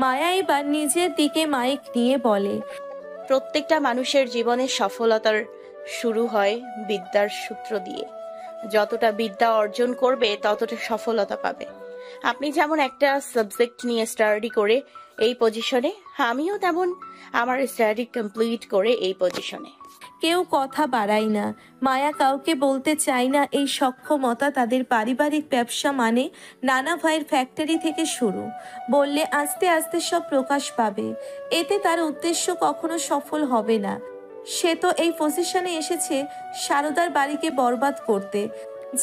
মায়া এবার নিজের দিকে মাইক নিয়ে বলে, প্রত্যেকটা মানুষের জীবনের সফলতার শুরু হয় বিদ্যার সূত্র দিয়ে। যতটা বিদ্যা অর্জন করবে ততটা সফলতা পাবে। আপনি যেমন একটা সাবজেক্ট নিয়ে স্টাডি করে এই পজিশনে, আমিও তেমন আমার স্টাডি কমপ্লিট করে এই পজিশনে। কেউ কথা বাড়ায় না। মায়া কাউকে বলতে চায় না এই সক্ষমতা তাদের পারিবারিক ব্যবসা, মানে নানা ভাইয়ের ফ্যাক্টরি থেকে শুরু। বললে আস্তে আস্তে সব প্রকাশ পাবে। এতে তার উদ্দেশ্য কখনো সফল হবে না। সে তো এই পজিশনে এসেছে সারদার বাড়িকে বরবাদ করতে।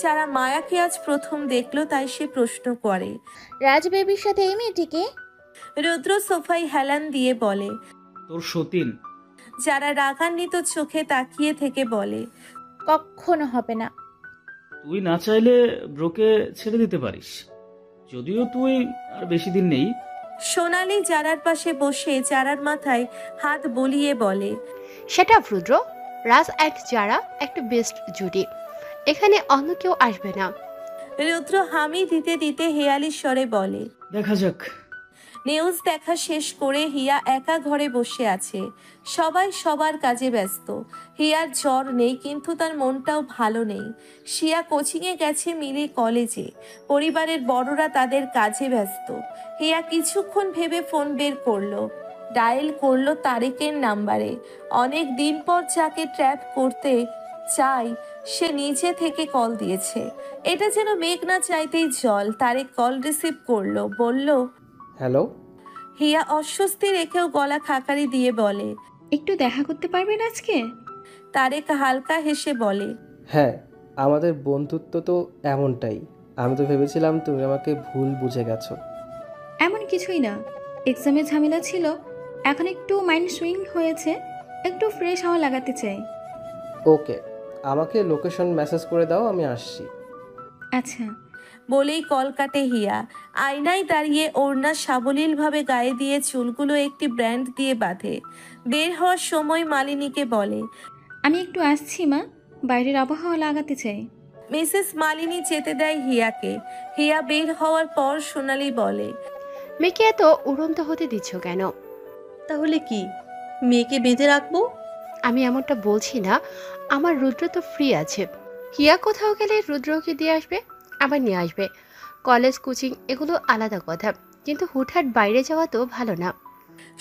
যারা মায়াকে আজ প্রথম দেখলো তাই সে প্রশ্ন করে, রাজ বেবির সাথে এই মেয়েটিকে? রুদ্র সোফায় হেলান দিয়ে বলে, তোর সতীন। যারা রাগান্বিত চোখে তাকিয়ে থেকে বলে, কখনো হবে না। তুই না চাইলে ব্রোকে ছেড়ে দিতে পারিস, যদিও তুই আর বেশি দিন নেই। সোনালি জারার পাশে বসে জারার মাথায় হাত বলিয়ে বলে, সেটা রুদ্র, রাজ অ্যান্ড জারা একটা বেস্ট জুটি, এখানে অন্য কেউ আসবে না। রুদ্র হামি দিতে দিতে হেয়ালি স্বরে বলে, দেখা যাক। নিউজ দেখা শেষ করে হিয়া একা ঘরে বসে আছে। সবাই সবার কাজে ব্যস্ত। হিয়ার জ্বর নেই, কিন্তু তার মনটাও ভালো নেই। শিয়া কোচিংয়ে গেছে মিলি কলেজে। পরিবারের বড়রা তাদের কাজে ব্যস্ত। হিয়া কিছুক্ষণ ভেবে ফোন বের করলো। ডায়াল করলো তারেকের নাম্বারে। অনেক দিন পর যাকে ট্র্যাপ করতে চাই সে নিজে থেকে কল দিয়েছে। এটা যেন মেঘ না চাইতেই জল। তারেক কল রিসিভ করলো, বলল, হ্যালো। হিয়া অস্বস্তি রেখেও গলা খাকারি দিয়ে বলে, একটু দেখা করতে পারবেন আজকে? তারেক হালকা হেসে বলে, হ্যাঁ, আমাদের বন্ধুত্ব তো এমনটাই। আমি তো ভেবেছিলাম তুমি আমাকে ভুল বুঝে গেছো। এমন কিছুই না, এক্সামের ঝামেলা ছিল, এখন একটু মাইন্ড সুইং হয়েছে, একটু ফ্রেশ হাওয়া লাগাতে চাই। ওকে, আমাকে লোকেশন মেসেজ করে দাও, আমি আসছি। আচ্ছা। বলেই কল কাটে হিয়া। আয়নায় দাঁড়িয়ে ওড়না সাবলীলভাবে গায়ে দিয়ে চুলগুলো একটি ব্র্যান্ড দিয়ে বাঁধে। বের হওয়ার সময় মালিনীকে বলে, আমি একটু আসছি মা, বাইরের আবহাওয়া লাগাতে চাই। মিসেস মালিনী যেতে দেয় হিয়াকে। হিয়া বের হওয়ার পর সোনালি বলে, মেয়েকে এত উড়ন্ত হতে দিচ্ছ কেন? তাহলে কি মেয়েকে বেঁধে রাখবো? আমি এমনটা বলছি না, আমার রুদ্র তো ফ্রি আছে। হিয়া কোথাও গেলে রুদ্রকে দিয়ে আসবে, আবার নিয়ে আসবে। কলেজ কোচিং এগুলো আলাদা কথা, কিন্তু হুটহাট বাইরে যাওয়া তো ভালো না।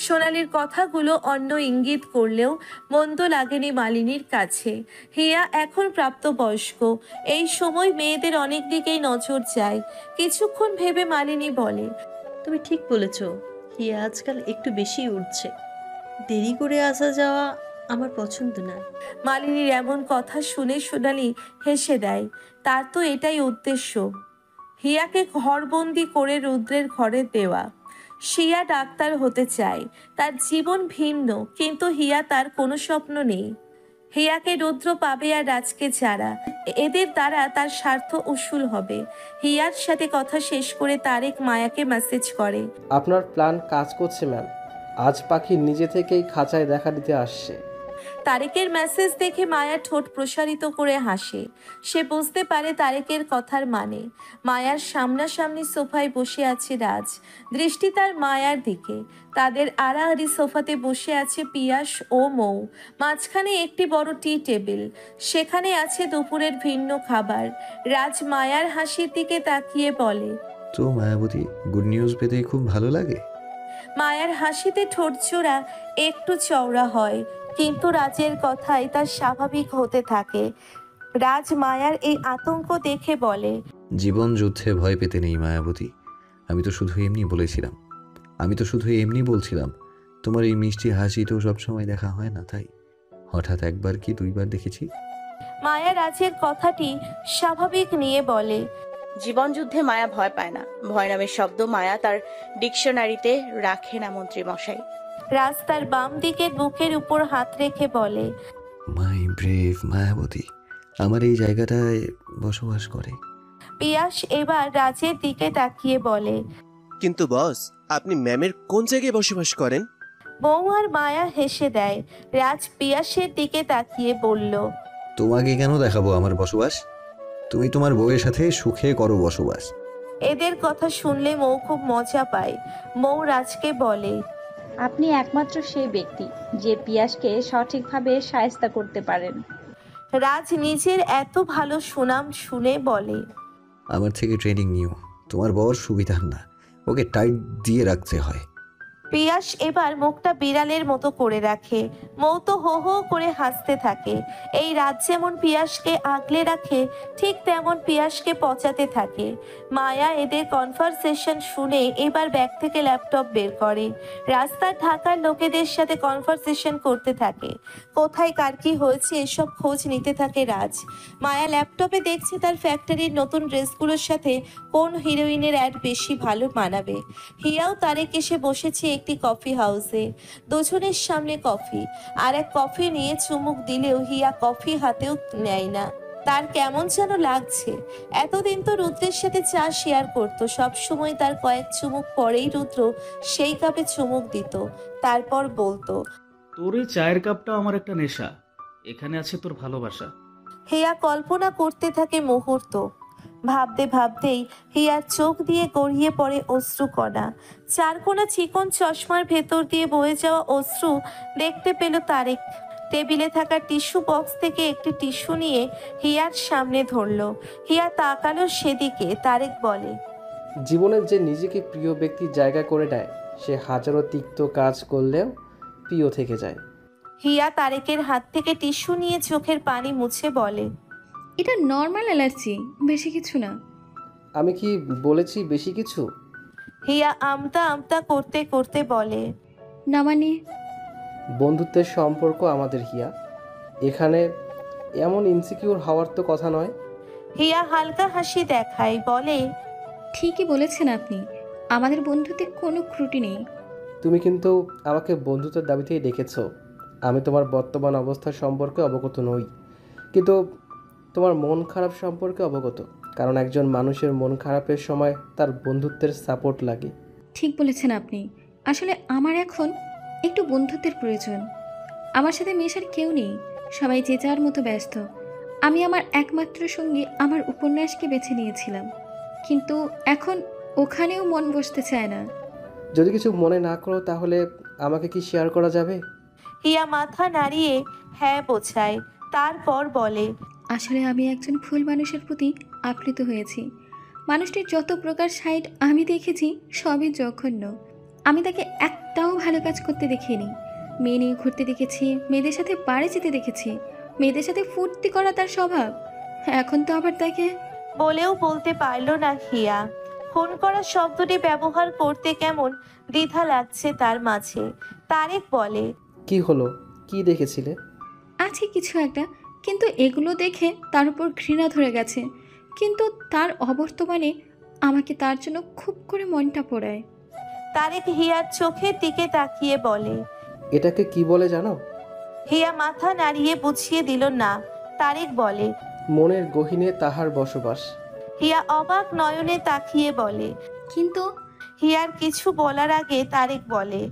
সোনালির কথাগুলো অন্য ইঙ্গিত করলেও মন্দ লাগেনি মালিনীর কাছে। হিয়া এখন প্রাপ্তবয়স্ক, এই সময় মেয়েদের অনেক দিকেই নজর যায়। কিছুক্ষণ ভেবে মালিনী বলে, তুমি ঠিক বলেছ, হিয়া আজকাল একটু বেশি উঠছে। দেরি করে আসা যাওয়া আমার পছন্দ না। মালিনীর এমন কথা শুনে সোনালি হেসে দেয়। তার তো এটাই উদ্দেশ্য, হিয়াকে ঘরবন্দি করে রুদ্রের ঘরে দেওয়া। হিয়া ডাক্তার হতে চায়, তার জীবন ভিন্ন, কিন্তু হিয়া তার কোনো স্বপ্ন নেই। হিয়াকে রুদ্র পাবে আর রাজকে ছাড়া, এদের দ্বারা তার স্বার্থ উসুল হবে। হিয়ার সাথে কথা শেষ করে তারেক মায়াকে মেসেজ করে, আপনার প্ল্যান কাজ করছে ম্যাম। আজ পাখি নিজে থেকেই খাঁচায় দেখা দিতে আসছে। তারেকের মেসেজ দেখে মায়া ঠোঁট প্রসারিত করে হাসে। সে বুঝতে পারে তারেকের কথার মানে। মায়ার সামনাসামনি সোফায় বসে আছে রাজ, দৃষ্টি তার মায়ার দিকে। তাদের আড়াআড়ি সোফাতে বসে আছে পিয়াস ও মৌ। মাঝখানে একটি বড় টি টেবিল, সেখানে আছে দুপুরের ভিন্ন খাবার। রাজ মায়ার হাসির দিকে তাকিয়ে বলে, তো মায়াবতী, গুড নিউজ পেতে খুব ভালো লাগে। মায়ার হাসিতে ঠোঁটজোড়া একটু চওড়া হয়, কিন্তু রাজের কথাই তার স্বাভাবিক হতে থাকে। রাজ মায়ার এই আতঙ্ক দেখে বলে, জীবন যুদ্ধে ভয় পেতে নেই মায়াবতী। আমি তো শুধু এমনি বলছিলাম। তোমার এই মিষ্টি হাসি তো সবসময় দেখা হয় না, তাই হঠাৎ একবার কি দুইবার দেখেছি। মায়া রাজের কথাটি স্বাভাবিক নিয়ে বলে, জীবন যুদ্ধে মায়া ভয় পায় না। ভয় নামের শব্দ মায়া তার ডিকশনারিতে রাখে না মন্ত্রী মশাই। রাজ তার বাম দিকের বুকের উপর হাত রেখে বলে, মাই ব্রেভ মায়াবতী আমার এই জায়গাটায় বসবাস করে। পিয়াস এবার রাজের দিকে তাকিয়ে বলে, কিন্তু বস, আপনি ম্যামের কোন জায়গায় বসবাস করেন? বউ আর মায়া হেসে দেয়। রাজ পিয়াসের দিকে তাকিয়ে বলল, তোমাকে কেন দেখাবো আমার বসবাস? তুমি তোমার বউয়ের সাথে সুখে করো বসবাস। এদের কথা শুনলে মৌ খুব মজা পায়। মৌ রাজকে বলে, আপনি একমাত্র সেই ব্যক্তি যে পিয়াসকে সঠিকভাবে শায়েস্তা করতে পারেন। রাজ নিজের এত ভালো সুনাম শুনে বলে, আমার থেকে ট্রেনিং নিও। তোমার বর সুবিধার না, ওকে টাইট দিয়ে রাখতে হয়। পিয়াস এবার মুখটা বিড়ালের মতো করে রাখে। মৌ তো হো হো করে হাসতে থাকে। এই রাত যেমন পিয়াসকে আগলে রাখে, ঠিক তেমন পিয়াসকে পচাতে থাকে। মায়া এদের কনভারসেশন শুনে এবার ব্যাগ থেকে ল্যাপটপ বের করে। রাস্তার ঢাকার লোকেদের সাথে কনভারসেশন করতে থাকে। কোথায় কার কি হয়েছে এসব খোঁজ নিতে থাকে রাজ। মায়া ল্যাপটপে দেখছে তার ফ্যাক্টরির নতুন ড্রেসগুলোর সাথে কোন হিরোইনের অ্যাড বেশি ভালো মানাবে। হিয়াও তারেক এসে বসেছে একটি কফি হাউসে। দুজনের সামনে কফি, আর এক কফি নিয়ে চুমুক দিলেও হিয়া কফি হাতেও নেয় না। তার কেমন যেন লাগছে। এতদিন তো রুদ্রের সাথে চা শেয়ার করতো, সব সময় তার কয়েক চুমুক পরেই রুদ্র সেই কাপে চুমুক দিত, তারপর বলতো, তোর এই চায়ের কাপটা আমার একটা নেশা, এখানে আছে তোর ভালোবাসা। হিয়া কল্পনা করতে থাকে মুহূর্ত। ভাবতে ভাবতেই হিয়ার চোখ দিয়ে গড়িয়ে পড়ে অশ্রুকণা। চারকোনা চিকন চশমার ভেতর দিয়ে বয়ে যাওয়া অশ্রু দেখতে পেল তারেক। টেবিলে থাকা টিস্যু বক্স থেকে একটি টিস্যু নিয়ে হিয়ার সামনে ধরল। হিয়া তাকালো সেদিকে। তারেক বলে, জীবনের যে নিজেকে প্রিয় ব্যক্তির জায়গা করে নেয় সে হাজারো তিক্ত কাজ করলেও প্রিয় থেকে যায়। হিয়া তারেকের হাত থেকে টিস্যু নিয়ে চোখের পানি মুছে বলে, এটা নর্মাল অ্যালার্জি, বেশি কিছু না। আমি কি বলেছি বেশি কিছু? হিয়া আমতা আমতা করতে করতে বলে, না মানে? বন্ধুত্বের সম্পর্ক আমাদের হিয়া, এখানে এমন ইনসিকিউর হওয়ার তো কথা নয়। হিয়া হালকা হাসি দেখায়, বলে, ঠিকই বলেছেন আপনি, আমাদের বন্ধুত্বে কোনো ত্রুটি নেই। তুমি কিন্তু আমাকে বন্ধুত্বের দাবিতেই ডেকেছ। আমি তোমার বর্তমান অবস্থা সম্পর্কে অবগত নই, কিন্তু তোমার মন খারাপ সম্পর্কে অবগত, কারণ একজন মানুষের মন খারাপের সময় তার বন্ধুত্বের সাপোর্ট লাগে। ঠিক বলেছেন আপনি, আসলে আমার এখন একটু বন্ধুত্বের প্রয়োজন। আমার সাথে মেশার কেউ নেই, সবাই যে যার মতো ব্যস্ত। আমি আমার একমাত্র সঙ্গী আমার উপন্যাসকে বেছে নিয়েছিলাম, কিন্তু এখন ওখানেও মন বসতে চায় না। যদি কিছু মনে না করো তাহলে আমাকে কি শেয়ার করা যাবে? হিয়া মাথা নাড়িয়ে হ্যাঁ বোঝায়, তারপর বলে, আসলে আমি একজন ভুল মানুষের প্রতি আপ্লুত হয়েছি। মানুষটির যত প্রকার সাইড আমি দেখেছি সবই জঘন্য। আমি তাকে একটাও ভালো কাজ করতে দেখিনি। মেয়ে নিয়ে ঘুরতে দেখেছি, মেয়েদের সাথে বাড়ি যেতে দেখেছি, মেয়েদের সাথে ফুর্তি করা তার স্বভাব। এখন তো আবার তাকে বলেও বলতে পারল না হিয়া। ফোন করা শব্দটি ব্যবহার করতে কেমন দ্বিধা লাগছে তার মাঝে। তারেক বলে, কি হলো, কি দেখেছিলে? আছে কিছু একটা, কিন্তু এগুলো দেখে তার উপর ঘৃণা ধরে গেছে। কিন্তু তার অবর্তমানে আমাকে তার জন্য খুব করে মনটা পোড়ায়। তারেক হিয়ার চোখের দিকে তাকিয়ে বলে, এটাকে কি বলে জানো? হিয়া মাথা নাড়িয়ে বুঝিয়ে দিল না। তারেক বলে, মনের গহীনে তাহার বসবাস। হিয়া অবাক নয়নে তাকিয়ে বলে, কিন্তু হিয়ার কিছু বলার আগে তারেক বলে,